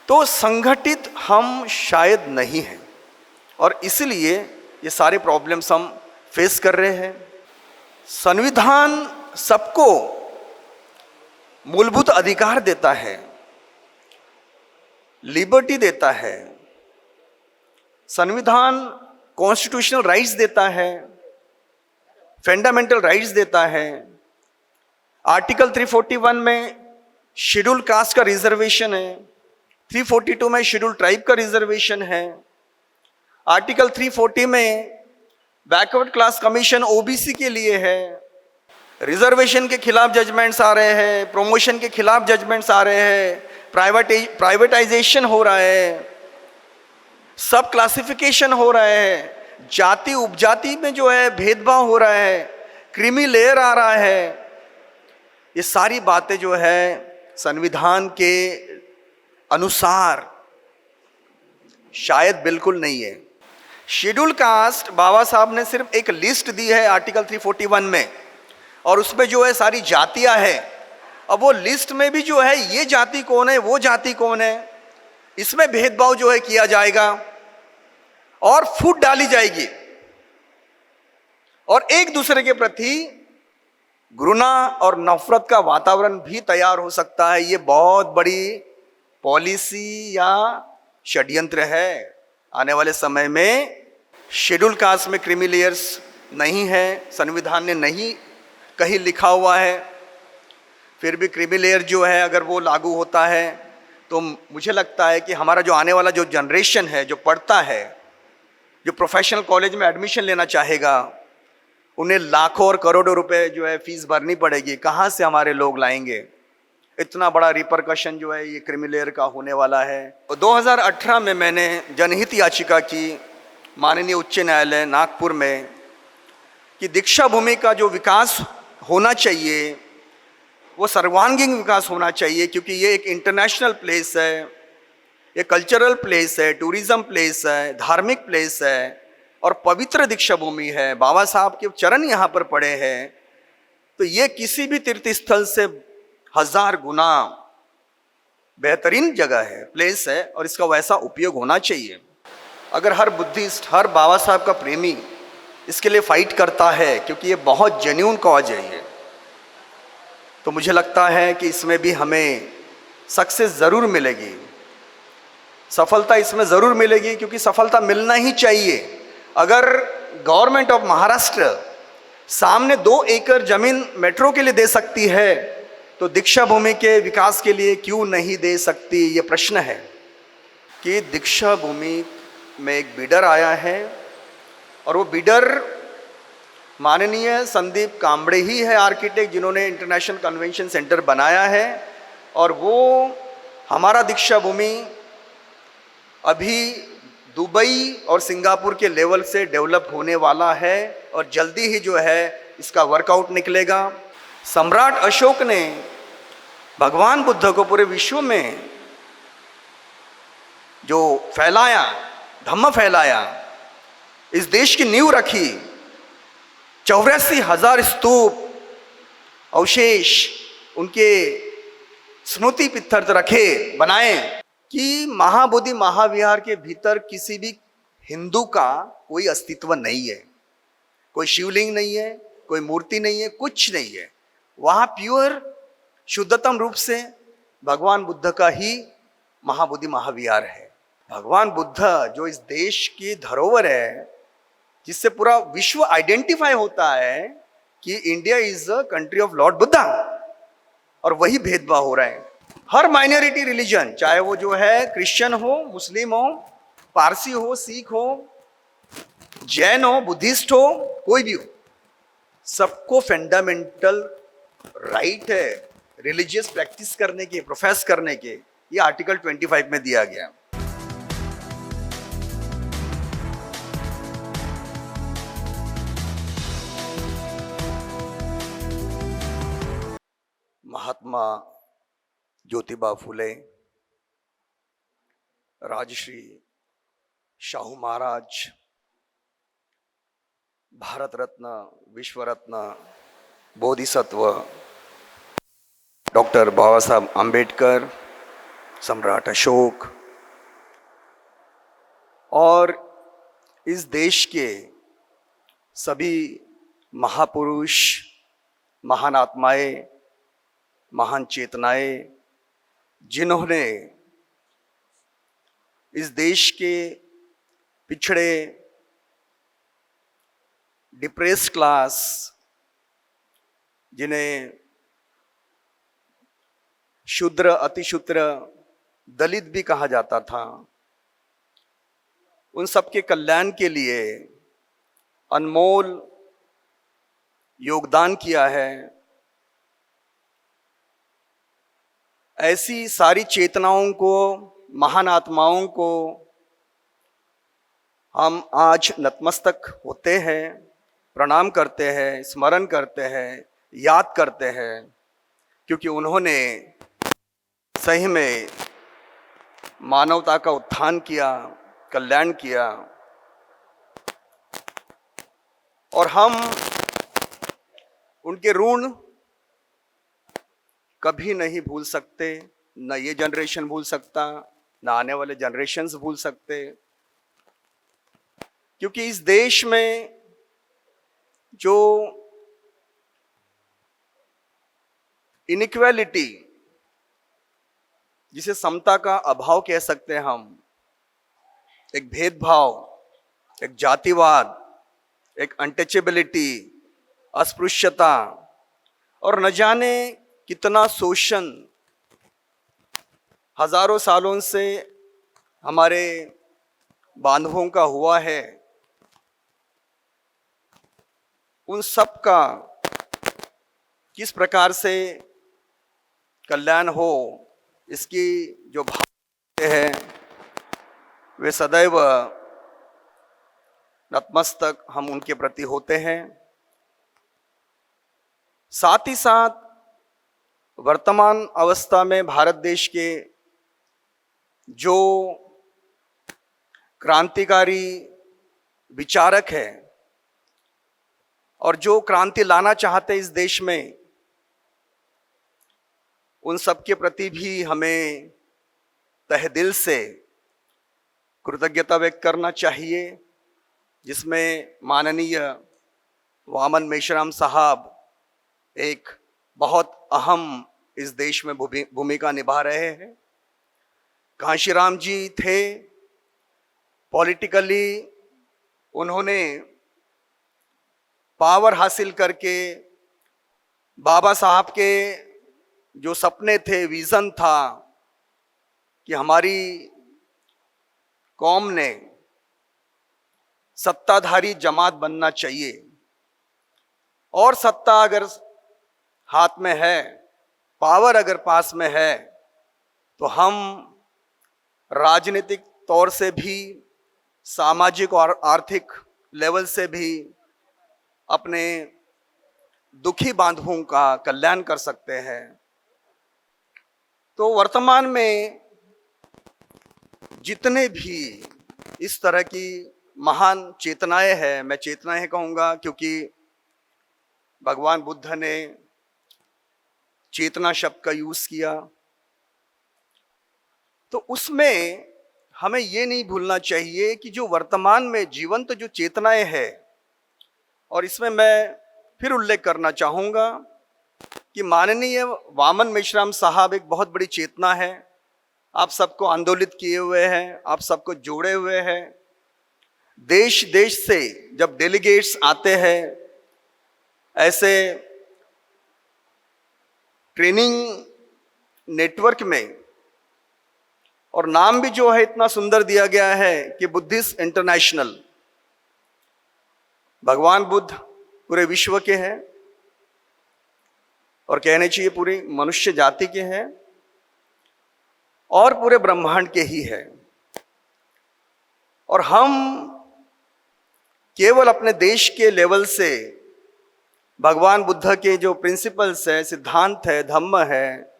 तो संगठित हम शायद नहीं हैं और इसलिए ये सारे प्रॉब्लम्स हम फेस कर रहे हैं। संविधान सबको मूलभूत अधिकार देता है, लिबर्टी देता है, संविधान कॉन्स्टिट्यूशनल राइट्स देता है, फंडामेंटल राइट्स देता है। आर्टिकल 341 में शेड्यूल कास्ट का रिजर्वेशन है, 342 में शेड्यूल ट्राइब का रिजर्वेशन है, आर्टिकल 340 में बैकवर्ड क्लास कमीशन ओबीसी के लिए है। रिजर्वेशन के खिलाफ जजमेंट्स आ रहे हैं, प्रमोशन के खिलाफ जजमेंट्स आ रहे हैं, प्राइवेटाइजेशन हो रहा है, सब क्लासिफिकेशन हो रहा है, जाति उपजाति में जो है भेदभाव हो रहा है, क्रीमी लेयर आ रहा है। ये सारी बातें जो है संविधान के अनुसार शायद बिल्कुल नहीं है। शेड्यूल कास्ट बाबा साहब ने सिर्फ एक लिस्ट दी है आर्टिकल 341 में, और उसमें जो है सारी जातियां हैं। अब वो लिस्ट में भी जो है ये जाति कौन है, वो जाति कौन है, इसमें भेदभाव जो है किया जाएगा और फूट डाली जाएगी और एक दूसरे के प्रति घृणा और नफरत का वातावरण भी तैयार हो सकता है। ये बहुत बड़ी पॉलिसी या षड्यंत्र है। आने वाले समय में शेड्यूल कास्ट में क्रीमी लेयर्स नहीं है, संविधान ने नहीं कहीं लिखा हुआ है, फिर भी क्रीमी लेयर जो है अगर वो लागू होता है तो मुझे लगता है कि हमारा जो आने वाला जो जनरेशन है, जो पढ़ता है, जो प्रोफेशनल कॉलेज में एडमिशन लेना चाहेगा, उन्हें लाखों और करोड़ों रुपए जो है फीस भरनी पड़ेगी। कहाँ से हमारे लोग लाएंगे? इतना बड़ा रिपरकशन जो है ये क्रीमी लेयर का होने वाला है। 2018 में मैंने जनहित याचिका की माननीय उच्च न्यायालय नागपुर में कि दीक्षा भूमि का जो विकास होना चाहिए वो सर्वांगीण विकास होना चाहिए, क्योंकि ये एक इंटरनेशनल प्लेस है, ये कल्चरल प्लेस है, टूरिज्म प्लेस है, धार्मिक प्लेस है और पवित्र दीक्षा भूमि है। बाबा साहब के चरण यहाँ पर पड़े हैं, तो ये किसी भी तीर्थ स्थल से 1000 गुना बेहतरीन जगह है, प्लेस है, और इसका वैसा उपयोग होना चाहिए। अगर हर बुद्धिस्ट, हर बाबा साहब का प्रेमी इसके लिए फाइट करता है, क्योंकि ये बहुत जेन्युइन कॉज है ये, तो मुझे लगता है कि इसमें भी हमें सक्सेस ज़रूर मिलेगी, सफलता इसमें ज़रूर मिलेगी, क्योंकि सफलता मिलना ही चाहिए। अगर गवर्नमेंट ऑफ महाराष्ट्र सामने 2 एकड़ जमीन मेट्रो के लिए दे सकती है तो दीक्षा भूमि के विकास के लिए क्यों नहीं दे सकती? ये प्रश्न है कि दीक्षा भूमि में एक बिडर आया है और वो बिडर माननीय संदीप कांबड़े ही है, आर्किटेक्ट, जिन्होंने इंटरनेशनल कन्वेंशन सेंटर बनाया है। और वो हमारा दीक्षा भूमि अभी दुबई और सिंगापुर के लेवल से डेवलप होने वाला है और जल्दी ही जो है इसका वर्कआउट निकलेगा। सम्राट अशोक ने भगवान बुद्ध को पूरे विश्व में जो फैलाया, धम्म फैलाया, इस देश की नींव रखी, 84,000 स्तूप अवशेष उनके स्मृति पित्थर रखे, बनाए कि महाबोधि महाविहार के भीतर किसी भी हिंदू का कोई अस्तित्व नहीं है, कोई शिवलिंग नहीं है, कोई मूर्ति नहीं है, कुछ नहीं है। वहाँ प्योर शुद्धतम रूप से भगवान बुद्ध का ही महाबोधि महाविहार है। भगवान बुद्ध जो इस देश की धरोहर है, जिससे पूरा विश्व आइडेंटिफाई होता है कि India is a country of Lord Buddha, और वही भेदभाव हो रहा है। हर माइनॉरिटी रिलीजन, चाहे वो जो है क्रिश्चियन हो, मुस्लिम हो, पारसी हो, सिख हो, जैन हो, बुद्धिस्ट हो, कोई भी हो, सबको फंडामेंटल राइट है रिलीजियस प्रैक्टिस करने के, प्रोफेस करने के। ये आर्टिकल 25 में दिया गया। महात्मा ज्योतिबा फुले, राजश्री शाहू महाराज, भारत रत्न, विश्व रत्न, बोधिसत्व डॉक्टर बाबा साहब आम्बेडकर, सम्राट अशोक, और इस देश के सभी महापुरुष, महान आत्माएं, महान चेतनाएं, जिन्होंने इस देश के पिछड़े, डिप्रेस्ड क्लास, जिन्हें शूद्र, अतिशूद्र, दलित भी कहा जाता था, उन सबके कल्याण के लिए अनमोल योगदान किया है। ऐसी सारी चेतनाओं को, महान आत्माओं को हम आज नतमस्तक होते हैं, प्रणाम करते हैं, स्मरण करते हैं, याद करते हैं, क्योंकि उन्होंने सही में मानवता का उत्थान किया, कल्याण किया। और हम उनके ऋण कभी नहीं भूल सकते, न ये जनरेशन भूल सकता, न आने वाले जनरेशन्स भूल सकते, क्योंकि इस देश में जो इनइक्वालिटी, जिसे समता का अभाव कह सकते हैं हम, एक भेदभाव, एक जातिवाद, एक अनटचेबिलिटी, अस्पृश्यता और न जाने कितना शोषण हजारों सालों से हमारे बांधवों का हुआ है, उन सब का किस प्रकार से कल्याण हो, इसकी जो भाव है वे सदैव नतमस्तक हम उनके प्रति होते हैं। साथ ही साथ वर्तमान अवस्था में भारत देश के जो क्रांतिकारी विचारक हैं और जो क्रांति लाना चाहते इस देश में, उन सब के प्रति भी हमें तहे दिल से कृतज्ञता व्यक्त करना चाहिए, जिसमें माननीय वामन मेश्राम साहब एक बहुत अहम इस देश में भूमिका निभा रहे हैं। कांशीराम जी थे, पॉलिटिकली उन्होंने पावर हासिल करके बाबा साहब के जो सपने थे, विजन था कि हमारी कौम ने सत्ताधारी जमात बनना चाहिए, और सत्ता अगर हाथ में है, पावर अगर पास में है, तो हम राजनीतिक तौर से भी, सामाजिक और आर्थिक लेवल से भी अपने दुखी बांधवों का कल्याण कर सकते हैं। तो वर्तमान में जितने भी इस तरह की महान चेतनाएं हैं, मैं चेतनाएं कहूँगा क्योंकि भगवान बुद्ध ने चेतना शब्द का यूज किया, तो उसमें हमें ये नहीं भूलना चाहिए कि जो वर्तमान में जीवंत जो चेतनाएं हैं, और इसमें मैं फिर उल्लेख करना चाहूँगा कि माननीय वामन मेश्राम साहब एक बहुत बड़ी चेतना है, आप सबको आंदोलित किए हुए हैं, आप सबको जोड़े हुए हैं। देश देश से जब डेलीगेट्स आते हैं ऐसे ट्रेनिंग नेटवर्क में, और नाम भी जो है इतना सुंदर दिया गया है कि बुद्धिस्ट इंटरनेशनल, भगवान बुद्ध पूरे विश्व के हैं और कहने चाहिए पूरी मनुष्य जाति के हैं और पूरे ब्रह्मांड के ही है। और हम केवल अपने देश के लेवल से भगवान बुद्ध के जो प्रिंसिपल्स है, सिद्धांत है, धम्म है,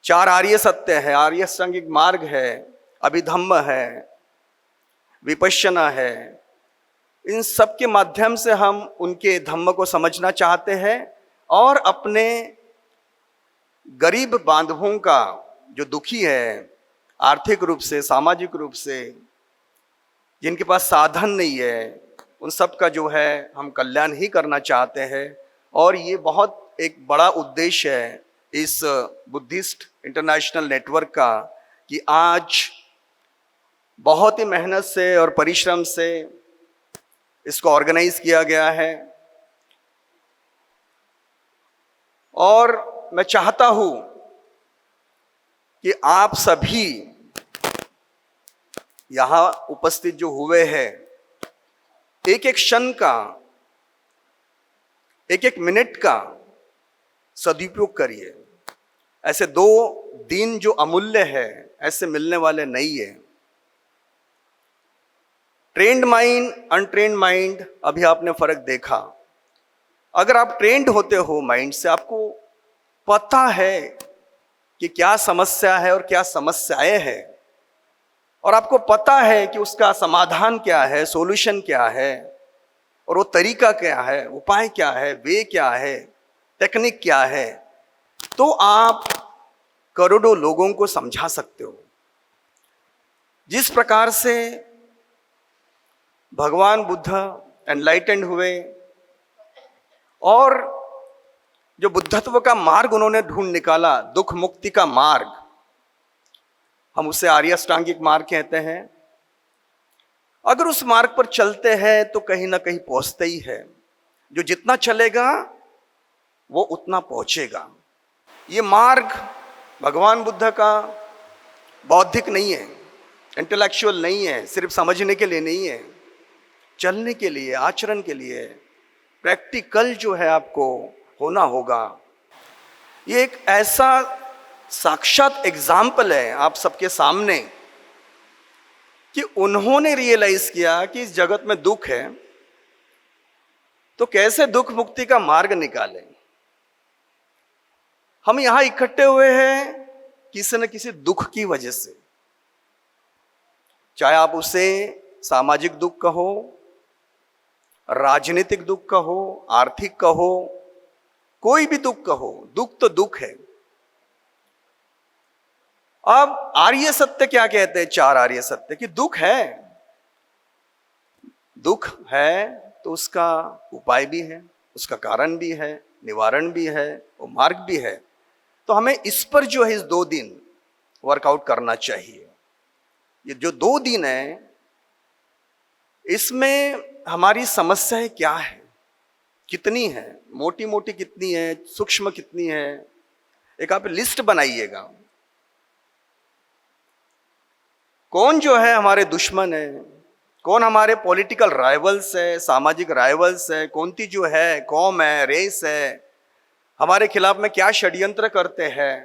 4 आर्य सत्य है, आर्य अष्टांगिक मार्ग है, अभिधम्म है, विपश्यना है, इन सब के माध्यम से हम उनके धम्म को समझना चाहते हैं और अपने गरीब बांधवों का जो दुखी है, आर्थिक रूप से, सामाजिक रूप से, जिनके पास साधन नहीं है, उन सब का जो है हम कल्याण ही करना चाहते हैं। और ये बहुत एक बड़ा उद्देश्य है इस बुद्धिस्ट इंटरनेशनल नेटवर्क का कि आज बहुत ही मेहनत से और परिश्रम से इसको ऑर्गेनाइज किया गया है। और मैं चाहता हूं कि आप सभी यहां उपस्थित जो हुए हैं, एक एक क्षण का, एक एक मिनट का सदुपयोग करिए। ऐसे 2 दिन जो अमूल्य है, ऐसे मिलने वाले नहीं है। ट्रेन्ड माइंड, अनट्रेन्ड माइंड, अभी आपने फर्क देखा। अगर आप ट्रेंड होते हो माइंड से, आपको पता है कि क्या समस्या है और क्या समस्याएं हैं, और आपको पता है कि उसका समाधान क्या है, सॉल्यूशन क्या है, और वो तरीका क्या है, उपाय क्या है, वे क्या है, टेक्निक क्या है, तो आप करोड़ों लोगों को समझा सकते हो। जिस प्रकार से भगवान बुद्ध एनलाइटेंड हुए और जो बुद्धत्व का मार्ग उन्होंने ढूंढ निकाला, दुख मुक्ति का मार्ग, हम उसे आर्य अष्टांगिक मार्ग कहते हैं। अगर उस मार्ग पर चलते हैं तो कहीं ना कहीं पहुंचते ही है। जो जितना चलेगा वो उतना पहुंचेगा। ये मार्ग भगवान बुद्ध का बौद्धिक नहीं है, इंटेलेक्चुअल नहीं है, सिर्फ समझने के लिए नहीं है, चलने के लिए, आचरण के लिए, प्रैक्टिकल जो है आपको होना होगा। ये एक ऐसा साक्षात एग्जाम्पल है आप सबके सामने कि उन्होंने रियलाइज किया कि इस जगत में दुख है, तो कैसे दुख मुक्ति का मार्ग निकालें। हम यहां इकट्ठे हुए हैं किसी न किसी दुख की वजह से, चाहे आप उसे सामाजिक दुख कहो, राजनीतिक दुख कहो, आर्थिक कहो, कोई भी दुख कहो, दुख तो दुख है। अब आर्य सत्य क्या कहते हैं? 4 आर्य सत्य कि दुख है, दुख है तो उसका उपाय भी है, उसका कारण भी है, निवारण भी है, वो मार्ग भी है। तो हमें इस पर जो है इस 2 दिन वर्कआउट करना चाहिए। ये जो 2 दिन है, इसमें हमारी समस्याएं क्या है, कितनी है, मोटी मोटी कितनी है, सूक्ष्म कितनी है, एक आप लिस्ट बनाइएगा। कौन जो है हमारे दुश्मन है, कौन हमारे पॉलिटिकल राइवल्स है, सामाजिक राइवल्स है, कौन सी जो है कौम है, रेस है, हमारे खिलाफ में क्या षड्यंत्र करते हैं,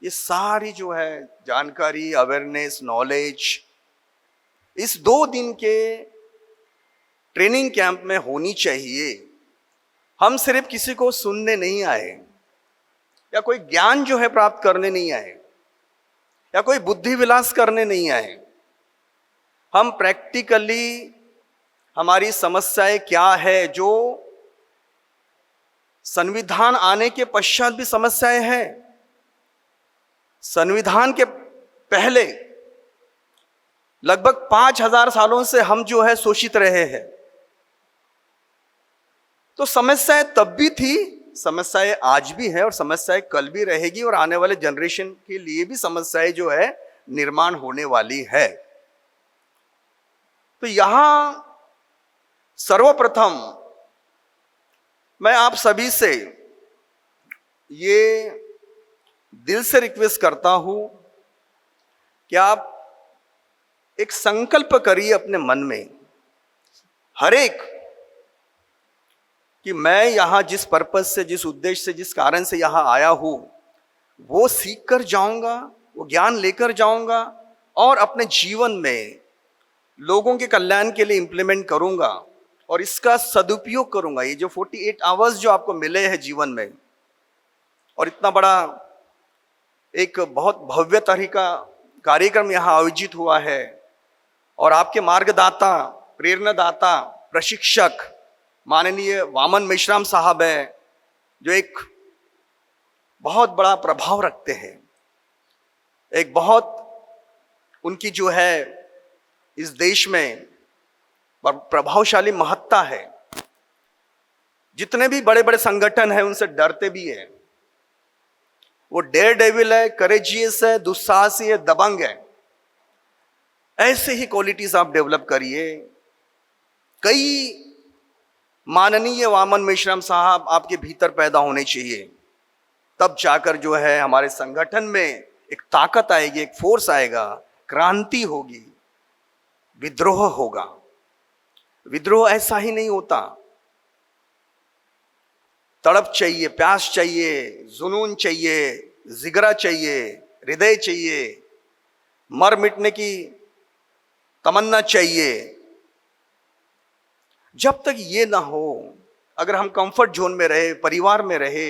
ये सारी जो है जानकारी, अवेयरनेस, नॉलेज इस 2 दिन के ट्रेनिंग कैंप में होनी चाहिए। हम सिर्फ किसी को सुनने नहीं आए, या कोई ज्ञान जो है प्राप्त करने नहीं आए, या कोई बुद्धि विलास करने नहीं आए। हम प्रैक्टिकली हमारी समस्याएं क्या है, जो संविधान आने के पश्चात भी समस्याएं हैं, संविधान के पहले लगभग 5000 सालों से हम जो है शोषित रहे हैं। तो समस्याएं तब भी थी, समस्याएं आज भी है, और समस्याएं कल भी रहेगी, और आने वाले जनरेशन के लिए भी समस्याएं जो है निर्माण होने वाली है। तो यहां सर्वप्रथम मैं आप सभी से ये दिल से रिक्वेस्ट करता हूं कि आप एक संकल्प करिए अपने मन में, हर एक, कि मैं यहां जिस पर्पस से, जिस उद्देश्य से, जिस कारण से यहां आया हूं, वो सीख कर जाऊंगा, वो ज्ञान लेकर जाऊंगा, और अपने जीवन में लोगों के कल्याण के लिए इंप्लीमेंट करूंगा, और इसका सदुपयोग करूंगा। ये जो 48 आवर्स जो आपको मिले हैं जीवन में, और इतना बड़ा एक बहुत भव्य तरीका कार्यक्रम यहाँ आयोजित हुआ है, और आपके मार्गदाता, प्रेरणादाता, प्रशिक्षक माननीय वामन मेश्राम साहब है, जो एक बहुत बड़ा प्रभाव रखते हैं। एक बहुत उनकी जो है इस देश में प्रभावशाली महत्ता है। जितने भी बड़े बड़े संगठन हैं उनसे डरते भी है। वो डेयर डेविल है, करेजियस है, दुस्साहसी है, दबंग है। ऐसे ही क्वालिटीज आप डेवलप करिए। कई माननीय वामन मेश्राम साहब आपके भीतर पैदा होने चाहिए, तब जाकर जो है हमारे संगठन में एक ताकत आएगी, एक फोर्स आएगा, क्रांति होगी, विद्रोह होगा। विद्रोह ऐसा ही नहीं होता। तड़प चाहिए, प्यास चाहिए, जुनून चाहिए, जिगरा चाहिए, हृदय चाहिए, मर मिटने की तमन्ना चाहिए। जब तक ये ना हो, अगर हम कंफर्ट जोन में रहे, परिवार में रहे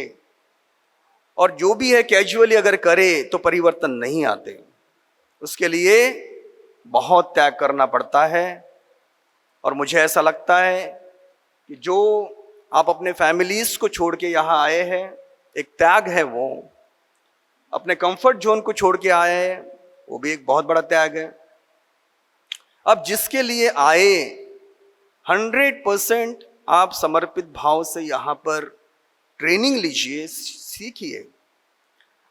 और जो भी है कैजुअली अगर करे, तो परिवर्तन नहीं आते। उसके लिए बहुत त्याग करना पड़ता है। और मुझे ऐसा लगता है कि जो आप अपने फैमिलीज को छोड़ के यहाँ आए हैं, एक त्याग है वो। अपने कंफर्ट जोन को छोड़ के आए हैं, वो भी एक बहुत बड़ा त्याग है। अब जिसके लिए आए 100% आप समर्पित भाव से यहाँ पर ट्रेनिंग लीजिए, सीखिए।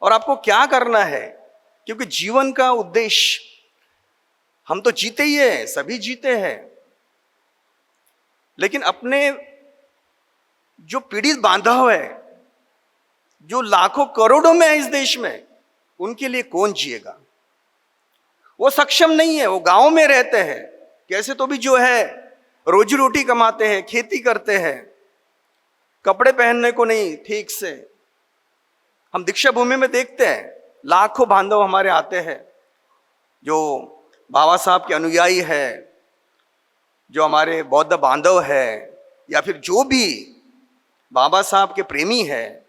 और आपको क्या करना है, क्योंकि जीवन का उद्देश्य, हम तो जीते ही है, सभी जीते हैं, लेकिन अपने जो पीड़ित बांधव है, जो लाखों करोड़ों में है इस देश में, उनके लिए कौन जिएगा? वो सक्षम नहीं है, वो गांव में रहते हैं, कैसे तो भी जो है रोजी रोटी कमाते हैं, खेती करते हैं, कपड़े पहनने को नहीं ठीक से। हम दीक्षा भूमि में देखते हैं लाखों बांधव हमारे आते हैं, जो बाबा साहब के अनुयायी है, जो हमारे बौद्ध बांधव है, या फिर जो भी बाबा साहब के प्रेमी है।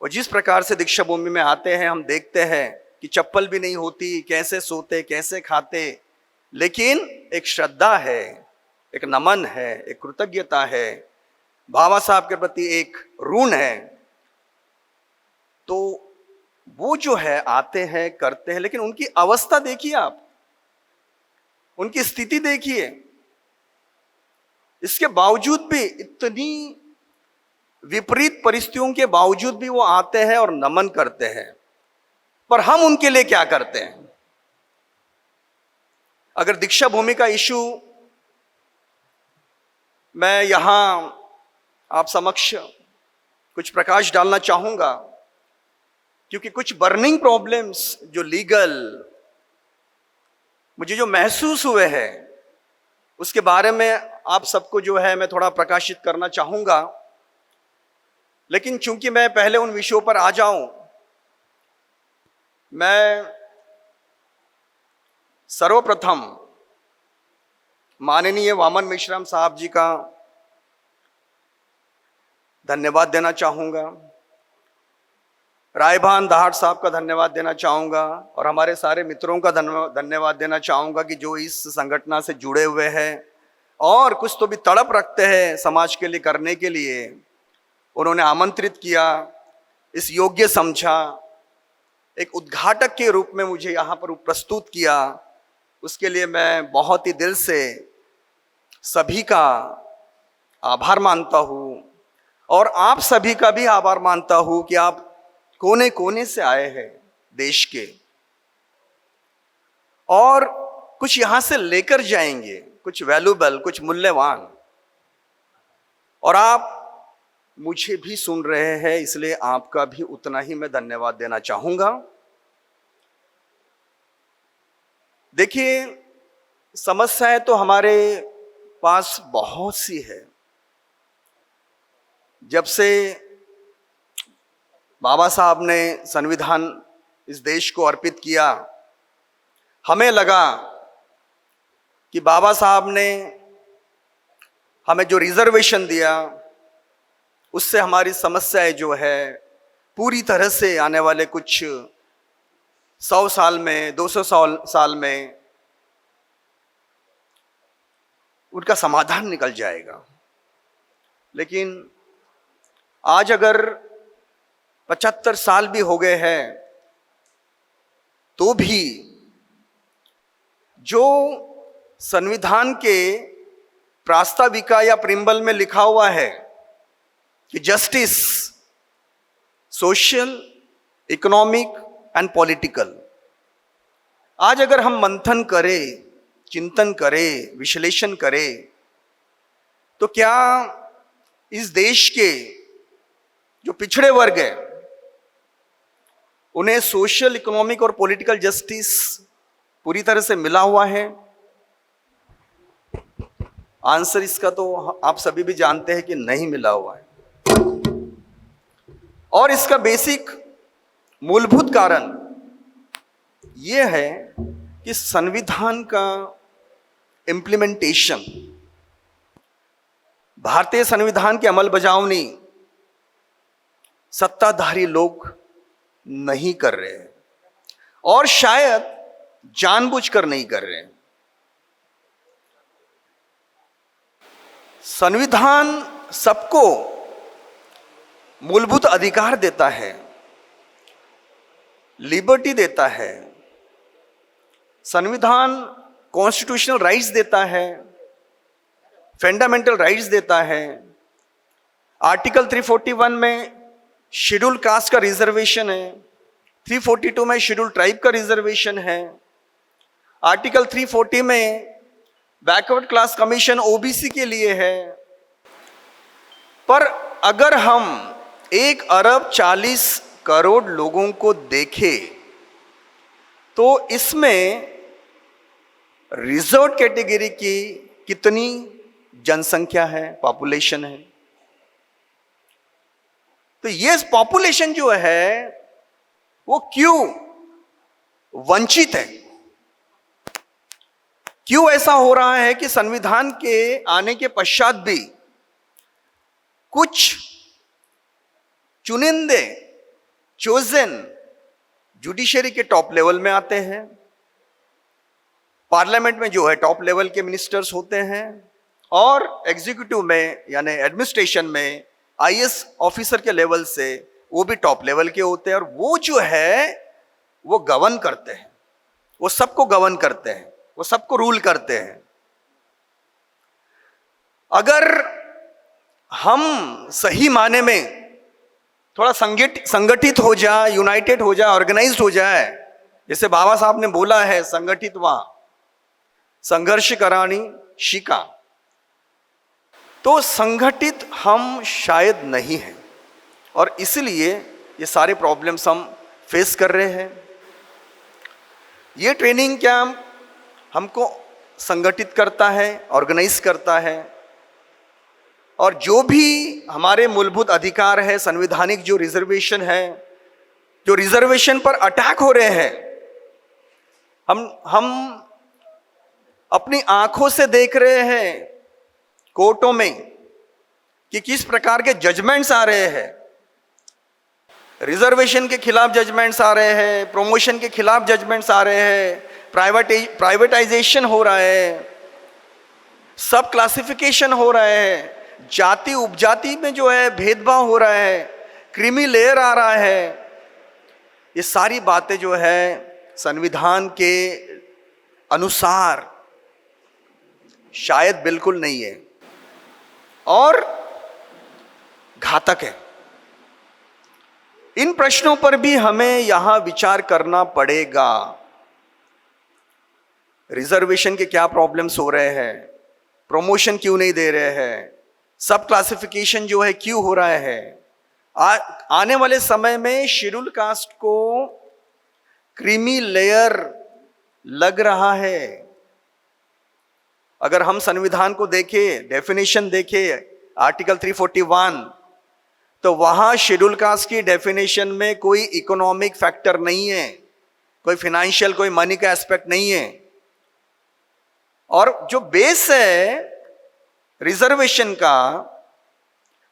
और जिस प्रकार से दीक्षा भूमि में आते हैं, हम देखते हैं कि चप्पल भी नहीं होती, कैसे सोते, कैसे खाते, लेकिन एक श्रद्धा है, एक नमन है, एक कृतज्ञता है, बाबा साहब के प्रति एक ऋण है। तो वो जो है आते हैं, करते हैं, लेकिन उनकी अवस्था देखिए आप, उनकी स्थिति देखिए। इसके बावजूद भी, इतनी विपरीत परिस्थितियों के बावजूद भी वो आते हैं और नमन करते हैं। पर हम उनके लिए क्या करते हैं? अगर दीक्षा भूमि का इशू मैं यहां आप समक्ष कुछ प्रकाश डालना चाहूंगा, क्योंकि कुछ बर्निंग प्रॉब्लम्स जो लीगल मुझे जो महसूस हुए हैं, उसके बारे में आप सबको जो है मैं थोड़ा प्रकाशित करना चाहूंगा। लेकिन चूंकि मैं पहले उन विषयों पर आ जाऊं, मैं सर्वप्रथम माननीय वामन मेश्राम साहब जी का धन्यवाद देना चाहूँगा, रायभान दहाड़ साहब का धन्यवाद देना चाहूँगा, और हमारे सारे मित्रों का धन्यवाद देना चाहूँगा कि जो इस संगठन से जुड़े हुए हैं और कुछ तो भी तड़प रखते हैं समाज के लिए करने के लिए। उन्होंने आमंत्रित किया, इस योग्य समझा, एक उद्घाटक के रूप में मुझे यहाँ पर प्रस्तुत किया। उसके लिए मैं बहुत ही दिल से सभी का आभार मानता हूँ, और आप सभी का भी आभार मानता हूँ कि आप कोने कोने से आए हैं देश के, और कुछ यहाँ से लेकर जाएंगे, कुछ वैल्यूबल, कुछ मूल्यवान। और आप मुझे भी सुन रहे हैं, इसलिए आपका भी उतना ही मैं धन्यवाद देना चाहूँगा। देखिए, समस्याएं तो हमारे पास बहुत सी है। जब से बाबा साहब ने संविधान इस देश को अर्पित किया, हमें लगा कि बाबा साहब ने हमें जो रिजर्वेशन दिया, उससे हमारी समस्याएं जो है पूरी तरह से आने वाले कुछ 100 साल में, 200 साल में उनका समाधान निकल जाएगा। लेकिन आज अगर 75 साल भी हो गए हैं, तो भी जो संविधान के प्रास्ताविका या प्रिम्बल में लिखा हुआ है कि justice social, economic and political. आज अगर हम मंथन करें, चिंतन करें, विश्लेषण करें, तो क्या इस देश के जो पिछड़े वर्ग है उन्हें सोशल, इकोनॉमिक और पॉलिटिकल जस्टिस पूरी तरह से मिला हुआ है? आंसर इसका तो आप सभी भी जानते हैं कि नहीं मिला हुआ है। और इसका बेसिक मूलभूत कारण यह है कि संविधान का इम्प्लीमेंटेशन, भारतीय संविधान की अमल बजावनी सत्ताधारी लोग नहीं कर रहे हैं और शायद जानबूझकर नहीं कर रहे हैं। संविधान सबको मूलभूत अधिकार देता है, लिबर्टी देता है, संविधान कॉन्स्टिट्यूशनल राइट्स देता है, फंडामेंटल राइट्स देता है। आर्टिकल 341 में शेड्यूल कास्ट का रिजर्वेशन है, 342 में शेड्यूल ट्राइब का रिजर्वेशन है, आर्टिकल 340 में बैकवर्ड क्लास कमीशन ओबीसी के लिए है। पर अगर हम 1,40,00,000,000 लोगों को देखें तो इसमें रिजर्व कैटेगरी की कितनी जनसंख्या है, पॉपुलेशन है। तो ये पॉपुलेशन जो है वो क्यों वंचित है? क्यों ऐसा हो रहा है कि संविधान के आने के पश्चात भी कुछ चुनिंदे, चोजन जुडिशरी के टॉप लेवल में आते हैं, पार्लियामेंट में जो है टॉप लेवल के मिनिस्टर्स होते हैं, और एग्जीक्यूटिव में यानी एडमिनिस्ट्रेशन में आईएएस ऑफिसर के लेवल से वो भी टॉप लेवल के होते हैं, और वो जो है वो गवर्न करते हैं, वो सबको गवर्न करते हैं, वो सबको रूल करते हैं। अगर हम सही माने में थोड़ा संगठित हो जाए, यूनाइटेड हो जाए, ऑर्गेनाइज्ड हो जाए, जैसे बाबा साहब ने बोला है, संगठित वा संघर्ष करानी शिका, तो संगठित हम शायद नहीं हैं और इसलिए ये सारे प्रॉब्लम्स हम फेस कर रहे हैं। ये ट्रेनिंग कैंप हमको संगठित करता है, ऑर्गेनाइज करता है, और जो भी हमारे मूलभूत अधिकार है, संवैधानिक जो रिजर्वेशन है, जो रिजर्वेशन पर अटैक हो रहे हैं, हम अपनी आंखों से देख रहे हैं कोर्टों में कि किस प्रकार के जजमेंट्स आ रहे हैं। रिजर्वेशन के खिलाफ जजमेंट्स आ रहे हैं, प्रमोशन के खिलाफ जजमेंट्स आ रहे हैं, प्राइवेटाइजेशन हो रहा है, सब क्लासिफिकेशन हो रहा है, जाति उपजाति में जो है भेदभाव हो रहा है, क्रीमी लेयर आ रहा है। ये सारी बातें जो है संविधान के अनुसार शायद बिल्कुल नहीं है और घातक है। इन प्रश्नों पर भी हमें यहां विचार करना पड़ेगा। रिजर्वेशन के क्या प्रॉब्लम्स हो रहे हैं, प्रमोशन क्यों नहीं दे रहे हैं, सब क्लासिफिकेशन जो है क्यों हो रहा है। आने वाले समय में शेड्यूल कास्ट को क्रीमी लेयर लग रहा है। अगर हम संविधान को देखें, डेफिनेशन देखें, आर्टिकल 341, तो वहां शेड्यूल कास्ट की डेफिनेशन में कोई इकोनॉमिक फैक्टर नहीं है, कोई फाइनेंशियल, कोई मनी का एस्पेक्ट नहीं है। और जो बेस है रिजर्वेशन का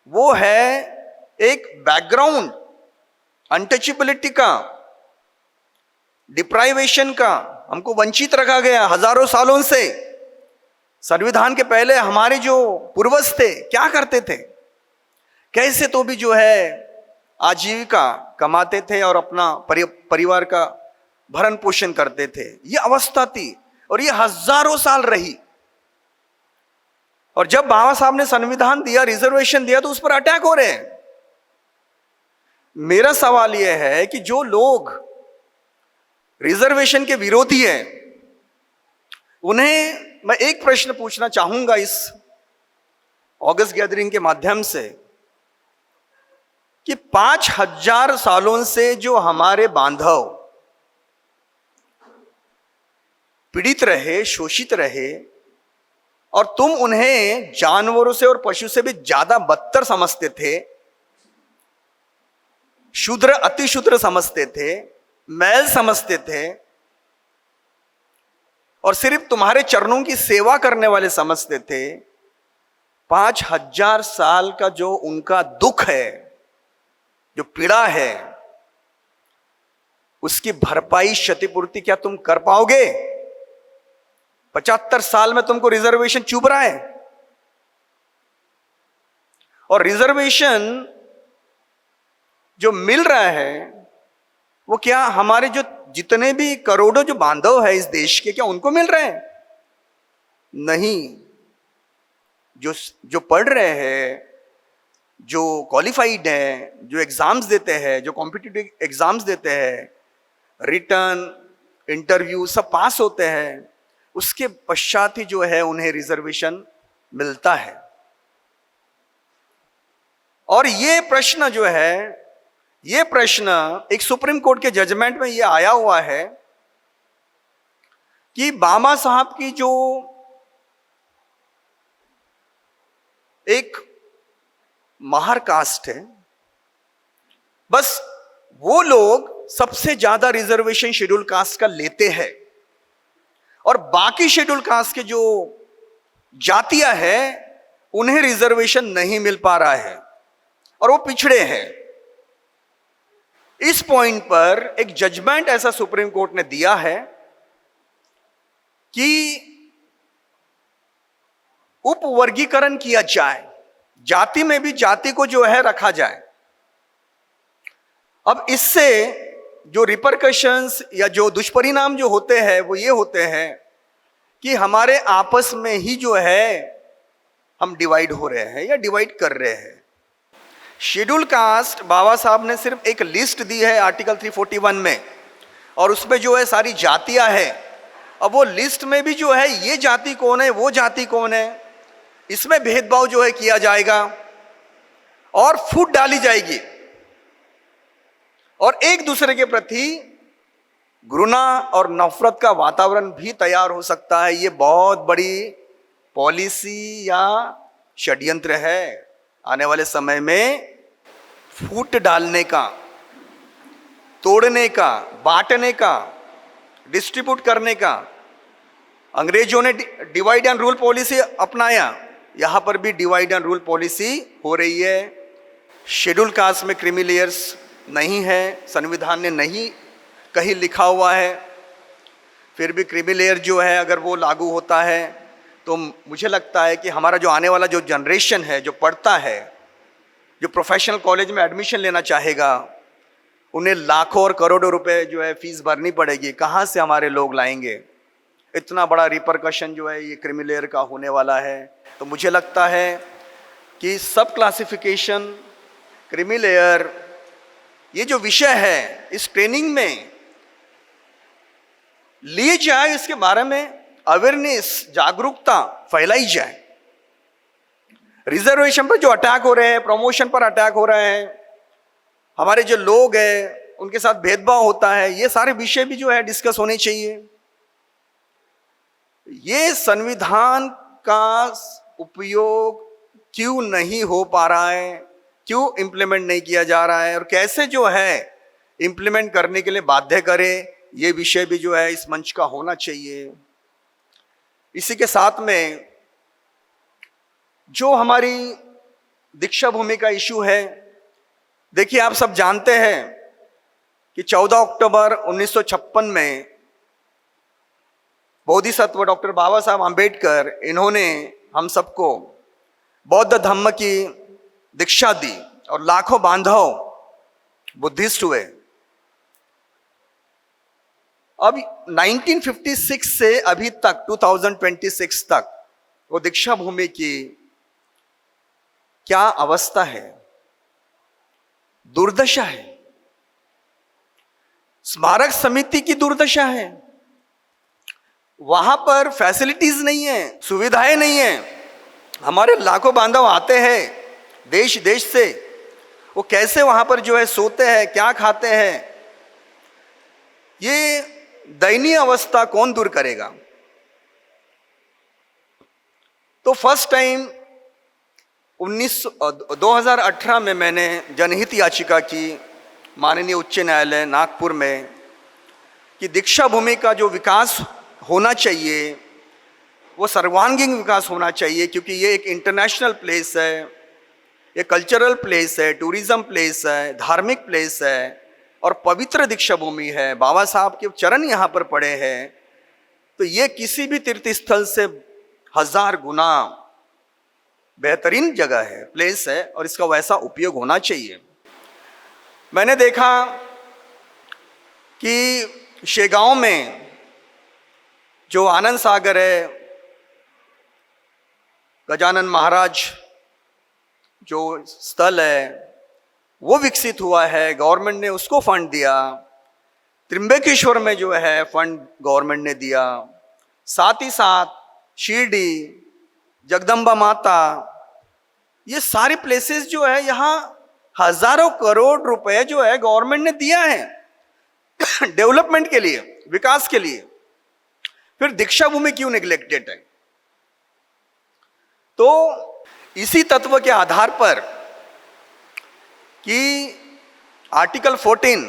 वो है एक बैकग्राउंड, अनटचेबिलिटी का, डिप्राइवेशन का। हमको वंचित रखा गया हजारों सालों से। संविधान के पहले हमारे जो पूर्वज थे क्या करते थे, कैसे तो भी जो है आजीविका कमाते थे और अपना परिवार का भरण पोषण करते थे। ये अवस्था थी। और ये हजारों साल रही। और जब बाबा साहब ने संविधान दिया, रिजर्वेशन दिया, तो उस पर अटैक हो रहे हैं। मेरा सवाल यह है कि जो लोग रिजर्वेशन के विरोधी हैं, उन्हें मैं एक प्रश्न पूछना चाहूंगा इस ऑगस्ट गैदरिंग के माध्यम से कि 5000 सालों से जो हमारे बांधव पीड़ित रहे, शोषित रहे, और तुम उन्हें जानवरों से और पशु से भी ज्यादा बदतर समझते थे, शूद्र अति शूद्र समझते थे, मैल समझते थे, और सिर्फ तुम्हारे चरणों की सेवा करने वाले समझते थे। 5000 साल का जो उनका दुख है, जो पीड़ा है, उसकी भरपाई, क्षतिपूर्ति क्या तुम कर पाओगे? 75 साल में तुमको रिजर्वेशन चुभ रहा है। और रिजर्वेशन जो मिल रहा है वो क्या हमारे जो जितने भी करोड़ों जो बांधव है इस देश के, क्या उनको मिल रहे हैं? नहीं। जो पढ़ रहे हैं, जो क्वालिफाइड हैं, जो एग्जाम्स देते हैं, जो कॉम्पिटिटिव एग्जाम्स देते हैं, रिटर्न इंटरव्यू सब पास होते हैं, उसके पश्चात ही जो है उन्हें रिजर्वेशन मिलता है। और ये प्रश्न जो है, ये प्रश्न एक सुप्रीम कोर्ट के जजमेंट में ये आया हुआ है कि बाबा साहब की जो एक महार कास्ट है, बस वो लोग सबसे ज्यादा रिजर्वेशन शेड्यूल कास्ट का लेते हैं, और बाकी शेड्यूल कास्ट के जो जातियां हैं उन्हें रिजर्वेशन नहीं मिल पा रहा है और वो पिछड़े हैं। इस पॉइंट पर एक जजमेंट ऐसा सुप्रीम कोर्ट ने दिया है कि उपवर्गीकरण किया जाए, जाति में भी जाति को जो है रखा जाए। अब इससे जो रिपरकशंस या जो दुष्परिणाम जो होते हैं वो ये होते हैं कि हमारे आपस में ही जो है हम डिवाइड हो रहे हैं या डिवाइड कर रहे हैं। शेड्यूल कास्ट बाबा साहब ने सिर्फ एक लिस्ट दी है आर्टिकल 341 में, और उसमें जो है सारी जातियां हैं। अब वो लिस्ट में भी जो है ये जाति कौन है, वो जाति कौन है, इसमें भेदभाव जो है किया जाएगा और फूट डाली जाएगी, और एक दूसरे के प्रति घृणा और नफरत का वातावरण भी तैयार हो सकता है। ये बहुत बड़ी पॉलिसी या षड्यंत्र है। आने वाले समय में फूट डालने का, तोड़ने का, बांटने का, डिस्ट्रीब्यूट करने का। अंग्रेजों ने डिवाइड एंड रूल पॉलिसी अपनाया, यहां पर भी डिवाइड एंड रूल पॉलिसी हो रही है। शेड्यूल कास्ट में क्रीमी लेयर्स नहीं है, संविधान ने नहीं कहीं लिखा हुआ है, फिर भी क्रीमी लेयर जो है अगर वो लागू होता है तो मुझे लगता है कि हमारा जो आने वाला जो जनरेशन है, जो पढ़ता है, जो प्रोफेशनल कॉलेज में एडमिशन लेना चाहेगा, उन्हें लाखों और करोड़ों रुपए जो है फीस भरनी पड़ेगी। कहाँ से हमारे लोग लाएंगे? इतना बड़ा रिपरकशन जो है ये क्रीमी लेयर का होने वाला है। तो मुझे लगता है कि सब क्लासिफिकेशन, क्रीमी लेयर, ये जो विषय है इस ट्रेनिंग में लिए जाए, इसके बारे में अवेयरनेस, जागरूकता फैलाई जाए। रिजर्वेशन पर जो अटैक हो रहे हैं, प्रमोशन पर अटैक हो रहे हैं, हमारे जो लोग हैं उनके साथ भेदभाव होता है, ये सारे विषय भी जो है डिस्कस होने चाहिए। ये संविधान का उपयोग क्यों नहीं हो पा रहा है, क्यों इंप्लीमेंट नहीं किया जा रहा है, और कैसे जो है इंप्लीमेंट करने के लिए बाध्य करे, ये विषय भी जो है इस मंच का होना चाहिए। इसी के साथ में जो हमारी दीक्षा भूमि का इशू है, देखिए आप सब जानते हैं कि 14 अक्टूबर 1956 में बोधिसत्व डॉक्टर बाबा साहब आम्बेडकर, इन्होंने हम सबको बौद्ध धम्म की दीक्षा दी और लाखों बांधव बुद्धिस्ट हुए। अब 1956 से अभी तक 2026 तक वो दीक्षा भूमि की क्या अवस्था है, दुर्दशा है। स्मारक समिति की दुर्दशा है, वहां पर फैसिलिटीज नहीं है, सुविधाएं नहीं है। हमारे लाखों बांधव आते हैं देश देश से, वो कैसे वहां पर जो है सोते हैं, क्या खाते हैं, ये दयनीय अवस्था कौन दूर करेगा। तो फर्स्ट टाइम 2018 में मैंने जनहित याचिका की माननीय उच्च न्यायालय नागपुर में कि दीक्षा भूमि का जो विकास होना चाहिए वो सर्वांगीण विकास होना चाहिए, क्योंकि ये एक इंटरनेशनल प्लेस है, ये कल्चरल प्लेस है, टूरिज्म प्लेस है, धार्मिक प्लेस है और पवित्र दीक्षा भूमि है। बाबा साहब के चरण यहाँ पर पड़े हैं, तो ये किसी भी तीर्थ स्थल से 1000 गुना बेहतरीन जगह है, प्लेस है और इसका वैसा उपयोग होना चाहिए। मैंने देखा कि शेगांव में जो आनंद सागर है, गजानन महाराज जो स्थल है वो विकसित हुआ है, गवर्नमेंट ने उसको फंड दिया। त्रिंबकेश्वर में जो है फंड गवर्नमेंट ने दिया, साथ ही साथ शिरडी, जगदम्बा माता, ये सारी प्लेसेस जो है यहाँ हजारों करोड़ रुपए जो है गवर्नमेंट ने दिया है डेवलपमेंट के लिए, विकास के लिए। फिर दीक्षा भूमि क्यों निग्लेक्टेड है? तो इसी तत्व के आधार पर कि आर्टिकल 14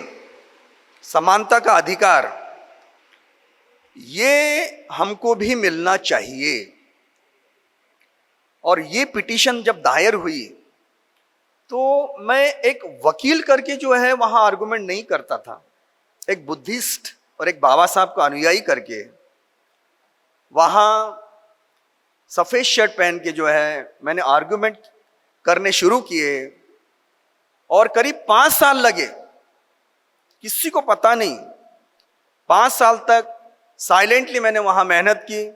समानता का अधिकार, ये हमको भी मिलना चाहिए। और ये पिटीशन जब दायर हुई तो मैं एक वकील करके जो है वहां आर्गुमेंट नहीं करता था, एक बुद्धिस्ट और एक बाबा साहब का अनुयायी करके वहां सफेद शर्ट पहन के जो है मैंने आर्गुमेंट करने शुरू किए और करीब 5 साल लगे, किसी को पता नहीं। 5 साल तक साइलेंटली मैंने वहां मेहनत की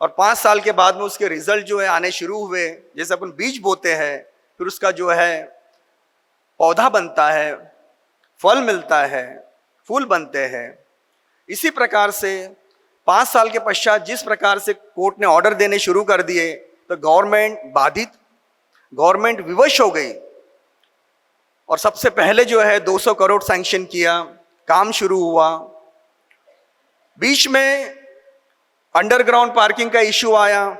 और 5 साल के बाद में उसके रिजल्ट जो है आने शुरू हुए। जैसे अपन बीज बोते हैं, फिर उसका जो है पौधा बनता है, फल मिलता है, फूल बनते हैं। इसी प्रकार से 5 साल के पश्चात जिस प्रकार से कोर्ट ने ऑर्डर देने शुरू कर दिए तो गवर्नमेंट बाधित, गवर्नमेंट विवश हो गई और सबसे पहले जो है 200 करोड़ सैंक्शन किया, काम शुरू हुआ। बीच में अंडरग्राउंड पार्किंग का इश्यू आया,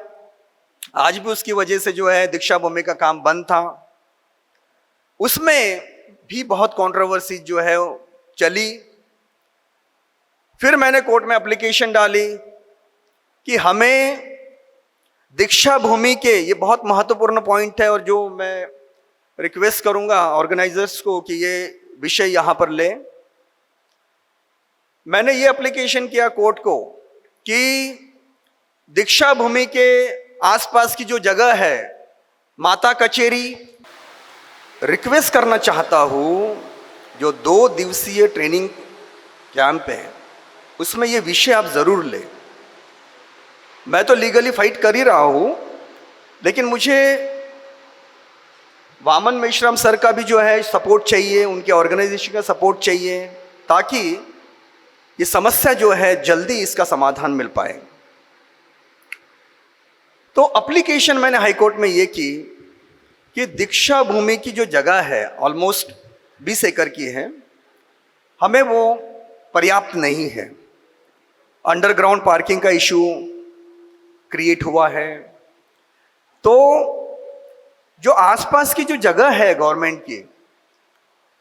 आज भी उसकी वजह से जो है दीक्षा भूमि का काम बंद था। उसमें भी बहुत कंट्रोवर्सी जो है चली। फिर मैंने कोर्ट में एप्लीकेशन डाली कि हमें दीक्षा भूमि के, ये बहुत महत्वपूर्ण पॉइंट है और जो मैं रिक्वेस्ट करूंगा ऑर्गेनाइजर्स को कि ये विषय यहां पर ले। मैंने ये एप्लीकेशन किया कोर्ट को कि दीक्षा भूमि के आसपास की जो जगह है माता कचेरी, रिक्वेस्ट करना चाहता हूं जो 2 दिवसीय ट्रेनिंग कैंप है उसमें ये विषय आप जरूर ले। मैं तो लीगली फाइट कर ही रहा हूं, लेकिन मुझे वामन मेश्राम सर का भी जो है सपोर्ट चाहिए, उनके ऑर्गेनाइजेशन का सपोर्ट चाहिए, ताकि ये समस्या जो है जल्दी इसका समाधान मिल पाए। तो एप्लीकेशन मैंने हाईकोर्ट में ये की कि दीक्षा भूमि की जो जगह है ऑलमोस्ट 20 एकड़ की है, हमें वो पर्याप्त नहीं है। अंडरग्राउंड पार्किंग का इशू क्रिएट हुआ है। तो जो आसपास की जो जगह है गवर्नमेंट की,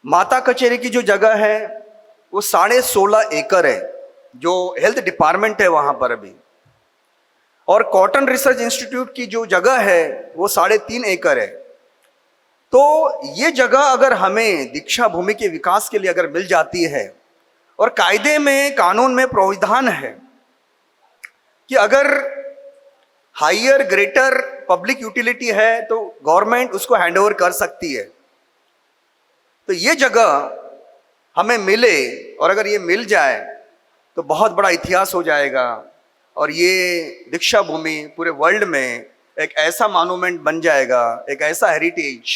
माता कचेरी की जो जगह है वो 16.5 एकड़ है, जो हेल्थ डिपार्टमेंट है वहां पर अभी। और कॉटन रिसर्च इंस्टीट्यूट की जो जगह है वो 3.5 एकड़ है। तो ये जगह अगर हमें दीक्षा भूमि के विकास के लिए अगर मिल जाती है, और कायदे में, कानून में प्रावधान है कि अगर हायर ग्रेटर पब्लिक यूटिलिटी है तो गवर्नमेंट उसको हैंडओवर कर सकती है। तो ये जगह हमें मिले, और अगर ये मिल जाए तो तो बहुत बड़ा इतिहास हो जाएगा। और ये दीक्षा भूमि पूरे वर्ल्ड में एक ऐसा मॉन्यूमेंट बन जाएगा, एक ऐसा हेरिटेज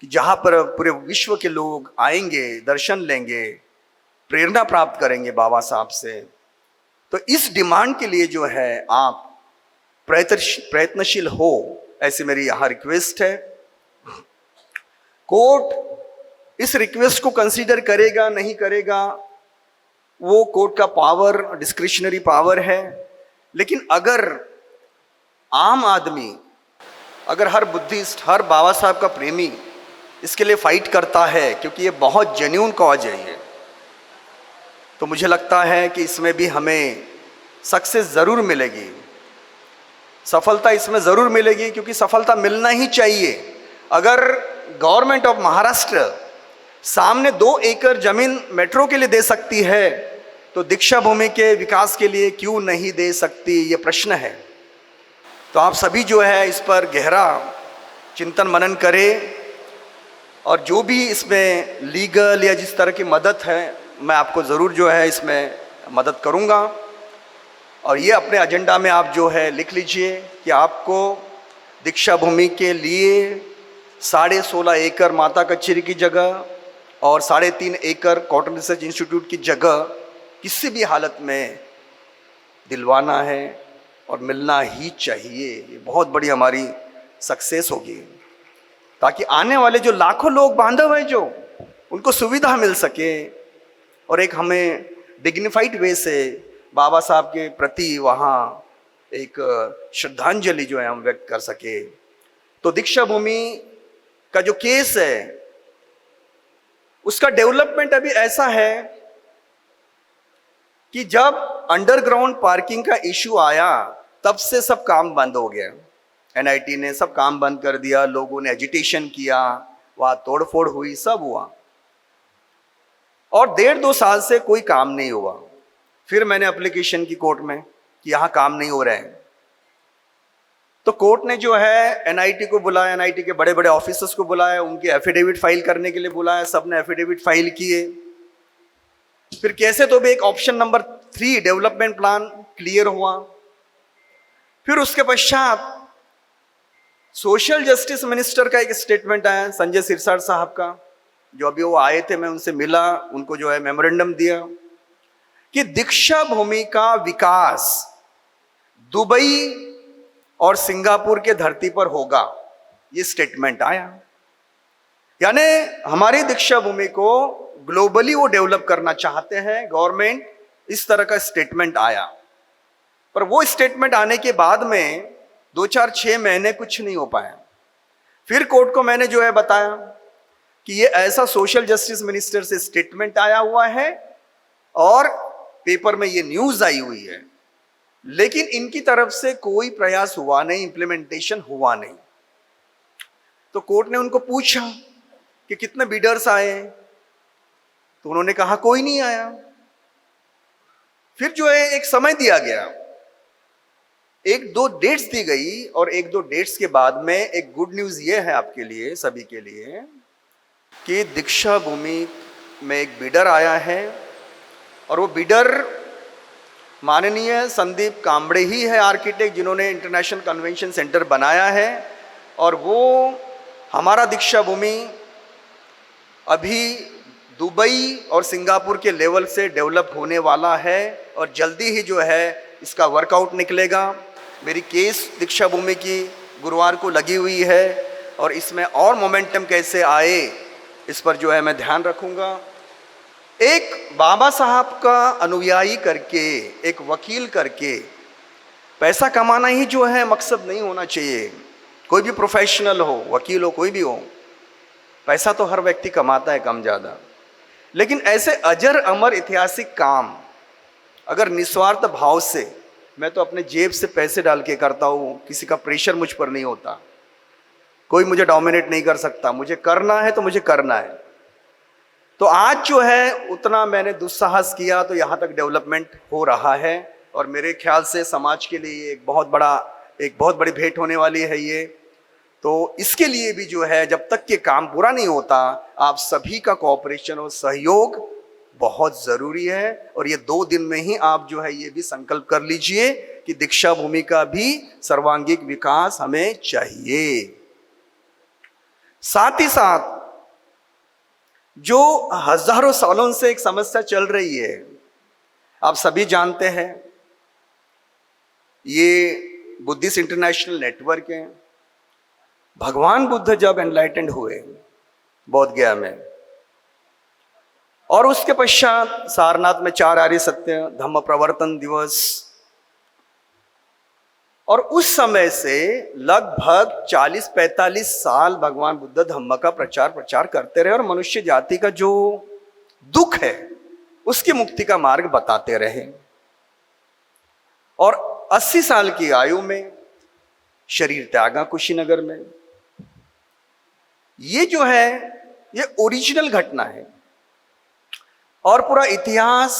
कि जहाँ पर पूरे विश्व के लोग आएंगे, दर्शन लेंगे, प्रेरणा प्राप्त करेंगे बाबा साहब से। तो इस डिमांड के लिए जो है आप प्रयत्नशील हो, ऐसी मेरी यहाँ रिक्वेस्ट है। कोर्ट इस रिक्वेस्ट को कंसीडर करेगा नहीं करेगा, वो कोर्ट का पावर, डिस्क्रिशनरी पावर है। लेकिन अगर आम आदमी, अगर हर बुद्धिस्ट, हर बाबा साहब का प्रेमी इसके लिए फाइट करता है, क्योंकि ये बहुत जेन्युइन कॉज है ये, तो मुझे लगता है कि इसमें भी हमें सक्सेस ज़रूर मिलेगी, सफलता इसमें ज़रूर मिलेगी, क्योंकि सफलता मिलना ही चाहिए। अगर गवर्नमेंट ऑफ महाराष्ट्र सामने 2 एकड़ जमीन मेट्रो के लिए दे सकती है, तो दीक्षा भूमि के विकास के लिए क्यों नहीं दे सकती, ये प्रश्न है। तो आप सभी जो है इस पर गहरा चिंतन मनन करें, और जो भी इसमें लीगल या जिस तरह की मदद है, मैं आपको ज़रूर जो है इसमें मदद करूँगा। और ये अपने एजेंडा में आप जो है लिख लीजिए कि आपको दीक्षा भूमि के लिए 16.5 एकड़ माता कचेरी की जगह और 3.5 एकड़ कॉटन रिसर्च इंस्टीट्यूट की जगह किसी भी हालत में दिलवाना है और मिलना ही चाहिए। ये बहुत बड़ी हमारी सक्सेस होगी, ताकि आने वाले जो लाखों लोग बांधव हैं, जो उनको सुविधा मिल सके और एक हमें डिग्निफाइड वे से बाबा साहब के प्रति वहाँ एक श्रद्धांजलि जो है हम व्यक्त कर सके। तो दीक्षा भूमि का जो केस है, उसका डेवलपमेंट अभी ऐसा है कि जब अंडरग्राउंड पार्किंग का इशू आया, तब से सब काम बंद हो गया। एनआईटी ने सब काम बंद कर दिया, लोगों ने एजिटेशन किया, वहाँ तोड़फोड़ हुई, सब हुआ, और 1.5-2 साल से कोई काम नहीं हुआ। फिर मैंने एप्लीकेशन की कोर्ट में कि यहाँ काम नहीं हो रहे हैं, तो कोर्ट ने जो है एनआईटी को बुलाया, एनआईटी के बड़े बड़े ऑफिसर्स को बुलाया, उनके एफिडेविट फाइल करने के लिए बुलाया, सबने एफिडेविट फाइल किए। फिर कैसे तो भी एक option number 3 development plan clear हुआ। फिर उसके पश्चात सोशल जस्टिस मिनिस्टर का एक स्टेटमेंट आया, संजय सिरसाट साहब का, जो अभी वो आए थे, मैं उनसे मिला, उनको जो है मेमोरेंडम दिया कि दीक्षा भूमि का विकास दुबई और सिंगापुर के धरती पर होगा। ये स्टेटमेंट आया, यानी हमारी दीक्षा भूमि को ग्लोबली वो डेवलप करना चाहते हैं गवर्नमेंट, इस तरह का स्टेटमेंट आया। पर वो स्टेटमेंट आने के बाद में 2-4-6 महीने कुछ नहीं हो पाया। फिर कोर्ट को मैंने जो है बताया कि ये ऐसा सोशल जस्टिस मिनिस्टर से स्टेटमेंट आया हुआ है और पेपर में ये न्यूज आई हुई है, लेकिन इनकी तरफ से कोई प्रयास हुआ नहीं, इंप्लीमेंटेशन हुआ नहीं। तो कोर्ट ने उनको पूछा कि कितने बिडर्स आए, तो उन्होंने कहा कोई नहीं आया। फिर जो है एक समय दिया गया, 1-2 डेट्स दी गई, और 1-2 डेट्स के बाद में एक गुड न्यूज ये है आपके लिए, सभी के लिए, कि दीक्षा भूमि में एक बिडर आया है, और वो बिडर माननीय संदीप कांबड़े ही है, आर्किटेक्ट, जिन्होंने इंटरनेशनल कन्वेंशन सेंटर बनाया है। और वो हमारा दीक्षा भूमि अभी दुबई और सिंगापुर के लेवल से डेवलप होने वाला है, और जल्दी ही जो है इसका वर्कआउट निकलेगा। मेरी केस दीक्षा भूमि की गुरुवार को लगी हुई है, और इसमें और मोमेंटम कैसे आए, इस पर जो है मैं ध्यान रखूँगा। एक बाबा साहब का अनुयायी करके, एक वकील करके पैसा कमाना ही जो है मकसद नहीं होना चाहिए। कोई भी प्रोफेशनल हो, वकील हो, कोई भी हो, पैसा तो हर व्यक्ति कमाता है कम ज़्यादा, लेकिन ऐसे अजर अमर ऐतिहासिक काम अगर निस्वार्थ भाव से, मैं तो अपने जेब से पैसे डाल के करता हूँ, किसी का प्रेशर मुझ पर नहीं होता, कोई मुझे डोमिनेट नहीं कर सकता, मुझे करना है तो मुझे करना है। तो आज जो है उतना मैंने दुस्साहस किया, तो यहाँ तक डेवलपमेंट हो रहा है, और मेरे ख्याल से समाज के लिए एक बहुत बड़ी भेंट होने वाली है ये। तो इसके लिए भी जो है, जब तक ये काम पूरा नहीं होता, आप सभी का कोऑपरेशन और सहयोग बहुत जरूरी है। और ये 2 दिन में ही आप जो है ये भी संकल्प कर लीजिए कि दीक्षा भूमि का भी सर्वांगीण विकास हमें चाहिए। साथ ही साथ जो हजारों सालों से एक समस्या चल रही है, आप सभी जानते हैं, ये बुद्धिस्ट इंटरनेशनल नेटवर्क है। भगवान बुद्ध जब एनलाइटेंड हुए बोध गया में, और उसके पश्चात सारनाथ में 4 आर्य सत्य धम्म प्रवर्तन दिवस, और उस समय से लगभग 40-45 साल भगवान बुद्ध धम्म का प्रचार करते रहे और मनुष्य जाति का जो दुख है उसकी मुक्ति का मार्ग बताते रहे। और 80 साल की आयु में शरीर त्यागा कुशीनगर में। ये जो है ये ओरिजिनल घटना है, और पूरा इतिहास,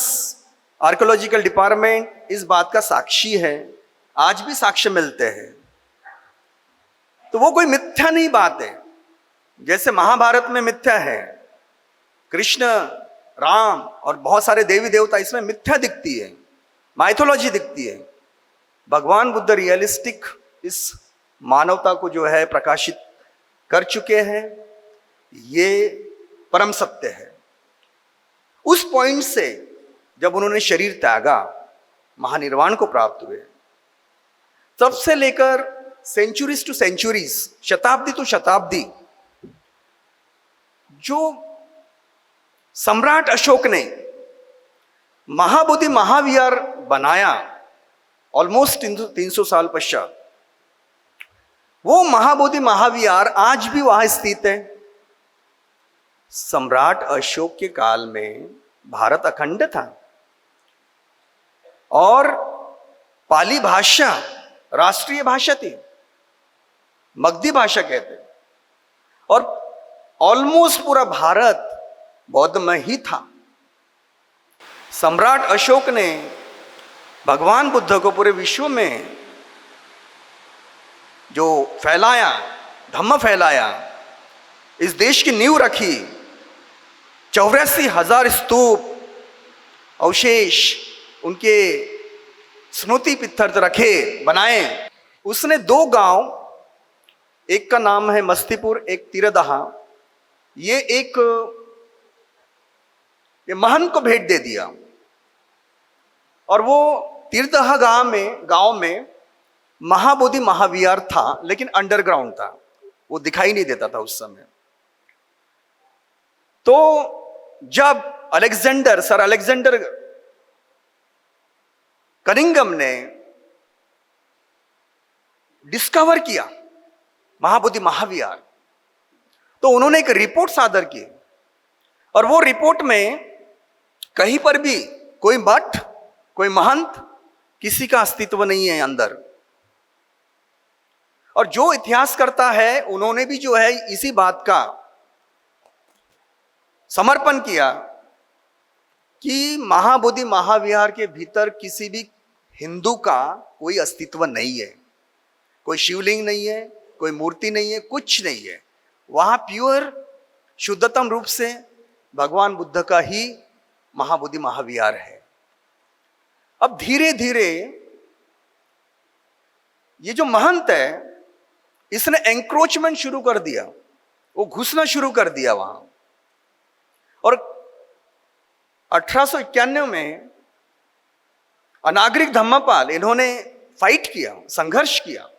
आर्कियोलॉजिकल डिपार्टमेंट इस बात का साक्षी है, आज भी साक्ष्य मिलते हैं। तो वो कोई मिथ्या नहीं बात है। जैसे महाभारत में मिथ्या है, कृष्ण, राम और बहुत सारे देवी देवता, इसमें मिथ्या दिखती है, माइथोलॉजी दिखती है। भगवान बुद्ध रियलिस्टिक इस मानवता को जो है प्रकाशित कर चुके हैं, ये परम सत्य है। उस पॉइंट से जब उन्होंने शरीर त्यागा, महानिर्वाण को प्राप्त हुए, तब से लेकर सेंचुरीज टू सेंचुरीज, शताब्दी टू शताब्दी, जो सम्राट अशोक ने महाबोधि महाविहार बनाया ऑलमोस्ट 300 साल पश्चात, वो महाबोधि महाविहार आज भी वहां स्थित है। सम्राट अशोक के काल में भारत अखंड था और पाली भाषा राष्ट्रीय भाषा थी, मगधी भाषा कहते, और ऑलमोस्ट पूरा भारत बौद्धमय ही था। सम्राट अशोक ने भगवान बुद्ध को पूरे विश्व में जो फैलाया, धम्म फैलाया, इस देश की नींव रखी, 84,000 स्तूप अवशेष उनके स्मृति पित्थर्थ रखे, बनाए। उसने 2 गांव, एक का नाम है मस्तीपुर, एक तीरदहा, ये महंत को भेंट दे दिया। और वो तीरदहा गांव में महाबोधि महाविहार था, लेकिन अंडरग्राउंड था, वो दिखाई नहीं देता था उस समय। तो जब सर अलेक्जेंडर कनिंगम ने डिस्कवर किया महाबोधि महाविहार, तो उन्होंने एक रिपोर्ट सादर की, और वो रिपोर्ट में कहीं पर भी कोई मठ, कोई महंत, किसी का अस्तित्व नहीं है अंदर। और जो इतिहास करता है, उन्होंने भी जो है इसी बात का समर्पण किया कि महाबोधि महाविहार के भीतर किसी भी हिंदू का कोई अस्तित्व नहीं है, कोई शिवलिंग नहीं है, कोई मूर्ति नहीं है, कुछ नहीं है। वहां प्योर शुद्धतम रूप से भगवान बुद्ध का ही महाबोधि महाविहार है। अब धीरे धीरे ये जो महंत है, इसने एंक्रोचमेंट शुरू कर दिया, वो घुसना शुरू कर दिया वहां। और 1891 में अनागरिक धम्मपाल, इन्होंने फाइट किया, संघर्ष किया,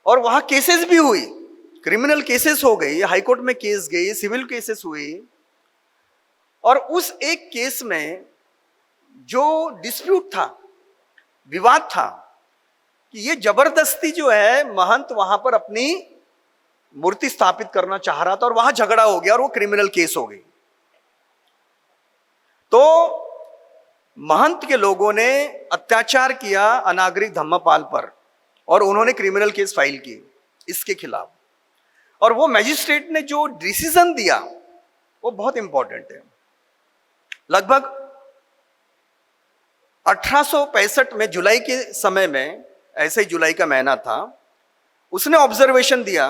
और वहां केसेस भी हुई, क्रिमिनल केसेस हो गई, हाईकोर्ट में केस गई, सिविल केसेस हुई। और उस एक केस में जो डिस्प्यूट था, विवाद था, कि ये जबरदस्ती जो है महंत वहां पर अपनी मूर्ति स्थापित करना चाह रहा था, और वहां झगड़ा हो गया और वो क्रिमिनल केस हो गई। तो महंत के लोगों ने अत्याचार किया अनागरिक धम्मपाल पर, और उन्होंने क्रिमिनल केस फाइल की इसके खिलाफ। और वो मैजिस्ट्रेट ने जो डिसीजन दिया वो बहुत इंपॉर्टेंट है। लगभग 1865 में जुलाई के समय में, ऐसे ही जुलाई का महीना था, उसने ऑब्जर्वेशन दिया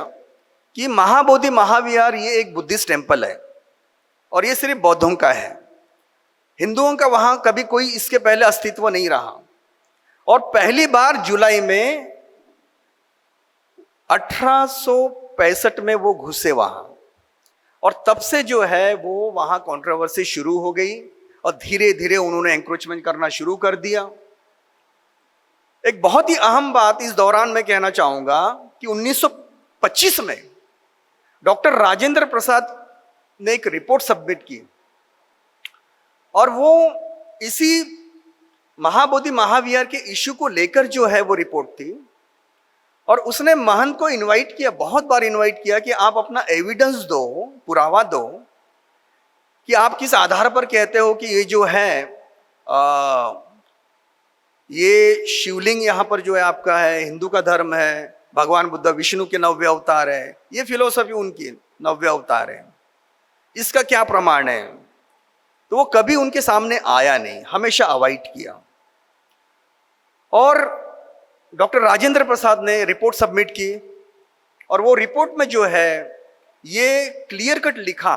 कि महाबोधि महाविहार ये एक बुद्धिस्ट टेम्पल है, और ये सिर्फ बौद्धों का है, हिंदुओं का वहां कभी कोई इसके पहले अस्तित्व नहीं रहा। और पहली बार जुलाई में 1865 में वो घुसे वहां, और तब से जो है वो वहां कंट्रोवर्सी शुरू हो गई और धीरे धीरे उन्होंने एंक्रोचमेंट करना शुरू कर दिया। एक बहुत ही अहम बात इस दौरान मैं कहना चाहूंगा कि 1925 में डॉक्टर राजेंद्र प्रसाद ने एक रिपोर्ट सबमिट की, और वो इसी महाबोधि महाविहार के इश्यू को लेकर जो है वो रिपोर्ट थी। और उसने महंत को इनवाइट किया, बहुत बार इनवाइट किया कि आप अपना एविडेंस दो, पुरावा दो कि आप किस आधार पर कहते हो कि ये जो है ये शिवलिंग यहाँ पर जो है आपका है, हिंदू का धर्म है, भगवान बुद्ध विष्णु के नव्य अवतार है, ये फिलोसफी उनकी नव्य अवतार है, इसका क्या प्रमाण है। तो वो कभी उनके सामने आया नहीं, हमेशा अवॉइड किया। और डॉक्टर राजेंद्र प्रसाद ने रिपोर्ट सबमिट की, और वो रिपोर्ट में जो है ये क्लियर कट लिखा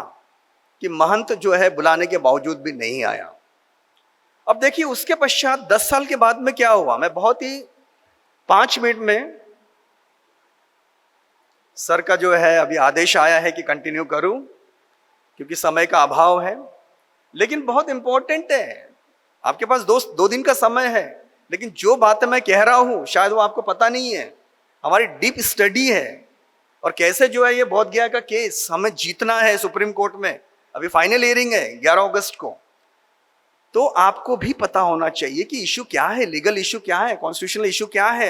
कि महंत जो है बुलाने के बावजूद भी नहीं आया। अब देखिए उसके पश्चात 10 साल के बाद में क्या हुआ, मैं बहुत ही 5 मिनट में, सर का जो है अभी आदेश आया है कि कंटिन्यू करूं क्योंकि समय का अभाव है, लेकिन बहुत इंपॉर्टेंट है। आपके पास 2 दिन का समय है, लेकिन जो बातें मैं कह रहा हूं शायद वो आपको पता नहीं है। हमारी डीप स्टडी है, और कैसे जो है ये बोध गया का केस हमें जीतना है सुप्रीम कोर्ट में, अभी फाइनल हियरिंग है 11 अगस्त को। तो आपको भी पता होना चाहिए कि इश्यू क्या है, लीगल इश्यू क्या है, कॉन्स्टिट्यूशनल इश्यू क्या है,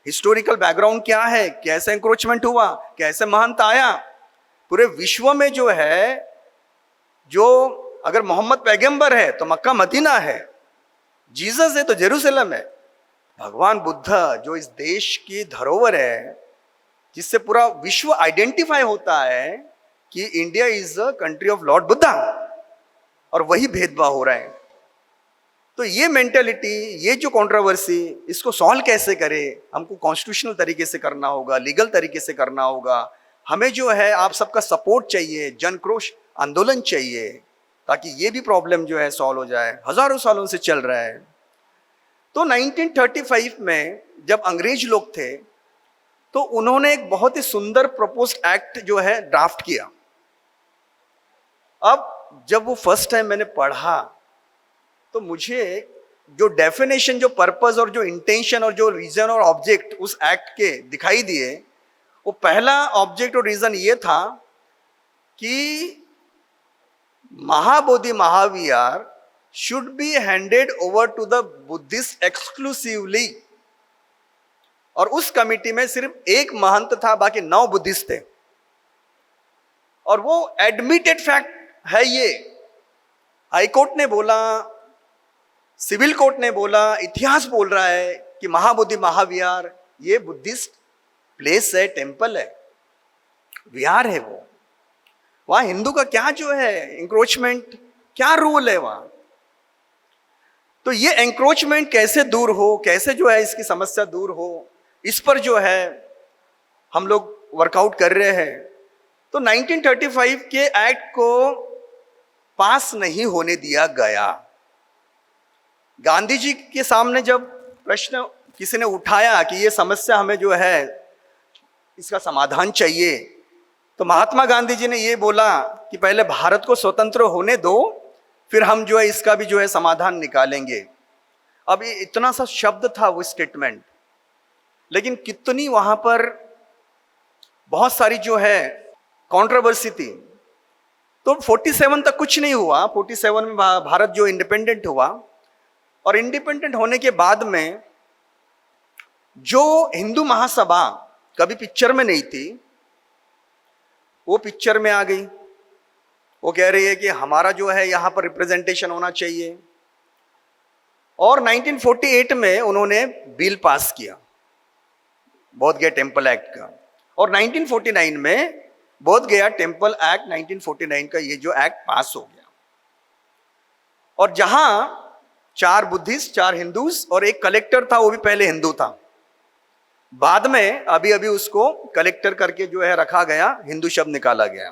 हिस्टोरिकल बैकग्राउंड क्या है, कैसे एंक्रोचमेंट हुआ, कैसे महंत आया। पूरे विश्व में जो है, जो अगर मोहम्मद पैगंबर है तो मक्का मदीना है, जीसस है तो जेरूसलम है, भगवान बुद्ध जो इस देश की धरोहर है, जिससे पूरा विश्व आइडेंटिफाई होता है कि India is the country of Lord Buddha, और वही भेदभाव हो रहा है। तो ये मेंटेलिटी, ये जो कंट्रोवर्सी, इसको सॉल्व कैसे करें, हमको कॉन्स्टिट्यूशनल तरीके से करना होगा, लीगल तरीके से करना होगा। हमें जो है आप सबका सपोर्ट चाहिए, जनक्रोश आंदोलन चाहिए, ताकि ये भी प्रॉब्लम जो है सॉल्व हो जाए, हजारों सालों से चल रहा है। तो 1935 में जब अंग्रेज लोग थे तो उन्होंने एक बहुत ही सुंदर प्रपोज्ड एक्ट जो है ड्राफ्ट किया। अब जब वो फर्स्ट टाइम मैंने पढ़ा तो मुझे जो डेफिनेशन, जो पर्पस और जो इंटेंशन और जो रीजन और ऑब्जेक्ट उस एक्ट के दिखाई दिए, वो पहला ऑब्जेक्ट और रीजन ये था कि महाबोधि महाविहार should be handed over to the Buddhist exclusively। और उस कमिटी में सिर्फ एक महंत था, बाकी 9 बुद्धिस्ट थे। और वो एडमिटेड फैक्ट है, ये हाई कोर्ट ने बोला, सिविल कोर्ट ने बोला, इतिहास बोल रहा है कि महाबोधि महाविहार ये बुद्धिस्ट प्लेस है, टेम्पल है, विहार है। वो वहां हिंदू का क्या जो है एंक्रोचमेंट, क्या रूल है वहां। तो ये एंक्रोचमेंट कैसे दूर हो, कैसे जो है इसकी समस्या दूर हो, इस पर जो है हम लोग वर्कआउट कर रहे हैं। तो 1935 के एक्ट को पास नहीं होने दिया गया। गांधी जी के सामने जब प्रश्न किसी ने उठाया कि ये समस्या हमें जो है इसका समाधान चाहिए, तो महात्मा गांधी जी ने ये बोला कि पहले भारत को स्वतंत्र होने दो, फिर हम जो है इसका भी जो है समाधान निकालेंगे। अब ये इतना सा शब्द था वो स्टेटमेंट, लेकिन कितनी वहां पर बहुत सारी जो है कंट्रोवर्सी थी। तो 47 तक कुछ नहीं हुआ। 47 में भारत जो इंडिपेंडेंट हुआ, और इंडिपेंडेंट होने के बाद में जो हिंदू महासभा कभी पिक्चर में नहीं थी, वो पिक्चर में आ गई। वो कह रही है कि हमारा जो है यहाँ पर रिप्रेजेंटेशन होना चाहिए। और 1948 में उन्होंने बिल पास किया बोध गया टेम्पल एक्ट का, और 1949 में बोध गया टेम्पल एक्ट 1949 का ये जो एक्ट पास हो गया। और जहां 4 बुद्धिस्ट, 4 हिंदूज और एक कलेक्टर था, वो भी पहले हिंदू था, बाद में अभी उसको कलेक्टर करके जो है रखा गया, हिंदू शब्द निकाला गया।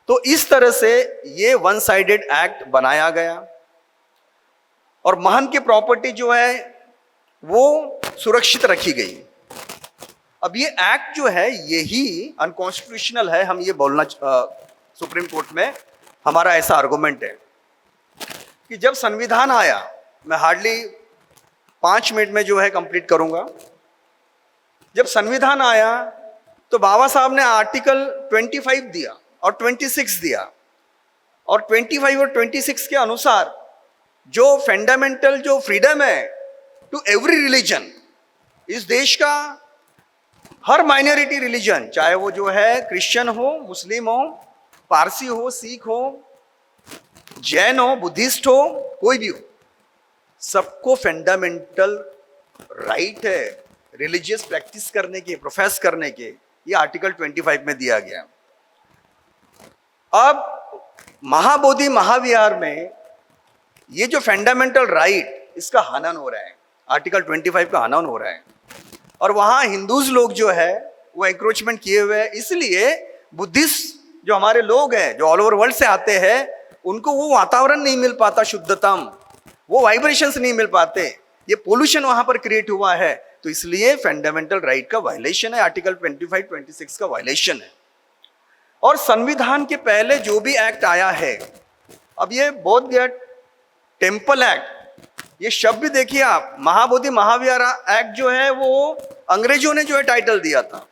तो इस तरह से ये वन साइडेड एक्ट बनाया गया और महंत की प्रॉपर्टी जो है वो सुरक्षित रखी गई। अब ये एक्ट जो है यही अनकॉन्स्टिट्यूशनल है, हम ये बोलना सुप्रीम कोर्ट में हमारा ऐसा आर्गुमेंट है कि जब संविधान आया, मैं हार्डली 5 मिनट में जो है कंप्लीट करूंगा। जब संविधान आया तो बाबा साहब ने आर्टिकल 25 दिया और 26 दिया, और 25 और 26 के अनुसार जो फंडामेंटल जो फ्रीडम है टू एवरी रिलीजन, इस देश का हर माइनॉरिटी रिलीजन, चाहे वो जो है क्रिश्चियन हो, मुस्लिम हो, पारसी हो, सिख हो, जैन हो, बुद्धिस्ट हो, कोई भी हो, सबको फंडामेंटल राइट है रिलीजियस प्रैक्टिस करने के, प्रोफेस करने के। ये आर्टिकल 25 में दिया गया। अब महाबोधि महाविहार में ये जो फंडामेंटल राइट, इसका हनन हो रहा है, आर्टिकल 25 का हनन हो रहा है, और वहां हिंदूज लोग जो है वो एंक्रोचमेंट किए हुए हैं। इसलिए बुद्धिस्ट जो हमारे लोग हैं, जो ऑल ओवर वर्ल्ड से आते हैं, उनको वो वातावरण नहीं मिल पाता शुद्धतम, वो वाइब्रेशंस नहीं मिल पाते, ये पोल्यूशन वहां पर क्रिएट हुआ है। तो इसलिए फंडामेंटल राइट का वायलेशन है, आर्टिकल 25, 26 का वायलेशन है। और संविधान के पहले जो भी एक्ट आया है, अब ये बोध गया टेम्पल एक्ट, ये शब्द भी देखिए आप, महाबोधि महाविहार एक्ट जो है वो अंग्रेजों ने जो है टाइटल दिया था,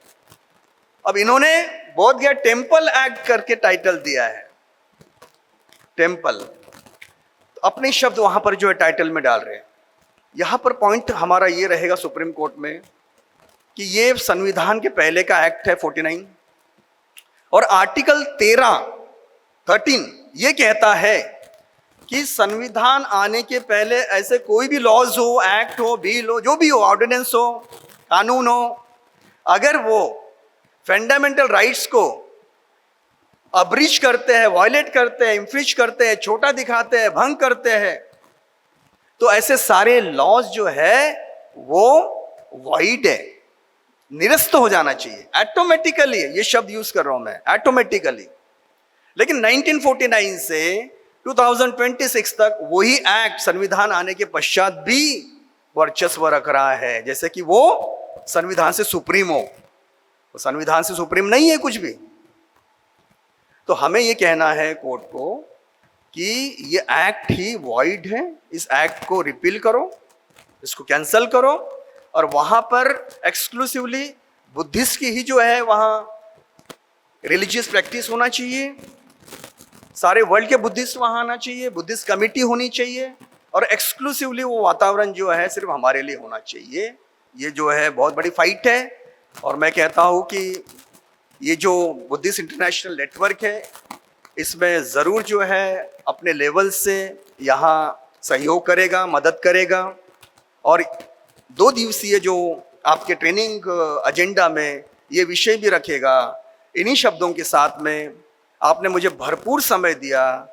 अब इन्होंने बोध गया टेम्पल एक्ट करके टाइटल दिया है, टेम्पल, अपने शब्द वहां पर जो है टाइटल में डाल रहे हैं। यहां पर पॉइंट हमारा ये रहेगा सुप्रीम कोर्ट में कि ये संविधान के पहले का एक्ट है 49, और आर्टिकल 13 ये कहता है कि संविधान आने के पहले ऐसे कोई भी लॉज हो, एक्ट हो, बिल हो, जो भी हो, ऑर्डिनेंस हो, कानून हो, अगर वो फंडामेंटल राइट्स को अब्रीच करते हैं, वायलेट करते हैं, इंफ्रिज करते हैं, छोटा दिखाते हैं, भंग करते हैं, तो ऐसे सारे लॉज जो है वो वॉइड है, निरस्त हो जाना चाहिए ऑटोमेटिकली। ये शब्द यूज कर रहा हूं मैं, ऑटोमेटिकली। लेकिन 1949 से 2026 तक वही एक्ट संविधान आने के पश्चात भी वर्चस्व रख रहा है, जैसे कि वो संविधान से सुप्रीम हो। वो संविधान से सुप्रीम नहीं है कुछ भी। तो हमें ये कहना है कोर्ट को कि ये एक्ट ही वॉइड है, इस एक्ट को रिपील करो, इसको कैंसल करो, और वहां पर एक्सक्लूसिवली बुद्धिस्ट की ही जो है वहां रिलीजियस प्रैक्टिस होना चाहिए, सारे वर्ल्ड के बुद्धिस्ट वहां आना चाहिए, बुद्धिस्ट कमिटी होनी चाहिए, और एक्सक्लूसिवली वो वातावरण जो है सिर्फ हमारे लिए होना चाहिए। ये जो है बहुत बड़ी फाइट है, और मैं कहता हूँ कि ये जो बुद्धिस्ट इंटरनेशनल नेटवर्क है, इसमें ज़रूर जो है अपने लेवल से यहाँ सहयोग करेगा, मदद करेगा, और 2 दिवसीय जो आपके ट्रेनिंग एजेंडा में ये विषय भी रखेगा। इन्हीं शब्दों के साथ में आपने मुझे भरपूर समय दिया,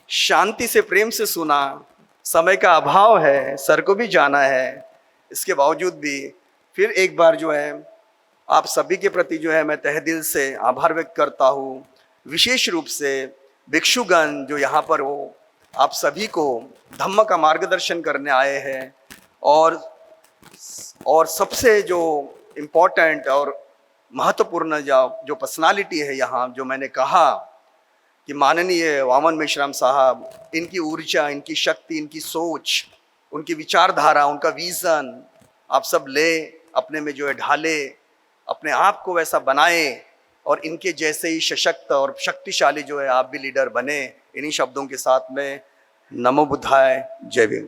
शांति से, प्रेम से सुना, समय का अभाव है, सर को भी जाना है, इसके बावजूद भी फिर एक बार जो है आप सभी के प्रति जो है मैं तहे दिल से आभार व्यक्त करता हूँ। विशेष रूप से भिक्षुगण जो यहाँ पर हो, आप सभी को धम्म का मार्गदर्शन करने आए हैं, और सबसे जो इम्पोर्टेंट और महत्वपूर्ण जो पर्सनालिटी है यहाँ, जो मैंने कहा कि माननीय वामन मेश्राम साहब, इनकी ऊर्जा, इनकी शक्ति, इनकी सोच, उनकी विचारधारा, उनका विजन आप सब ले, अपने में जो है ढाले, अपने आप को वैसा बनाए, और इनके जैसे ही सशक्त और शक्तिशाली जो है आप भी लीडर बने। इन्हीं शब्दों के साथ में नमो बुद्धाय, जय भीम।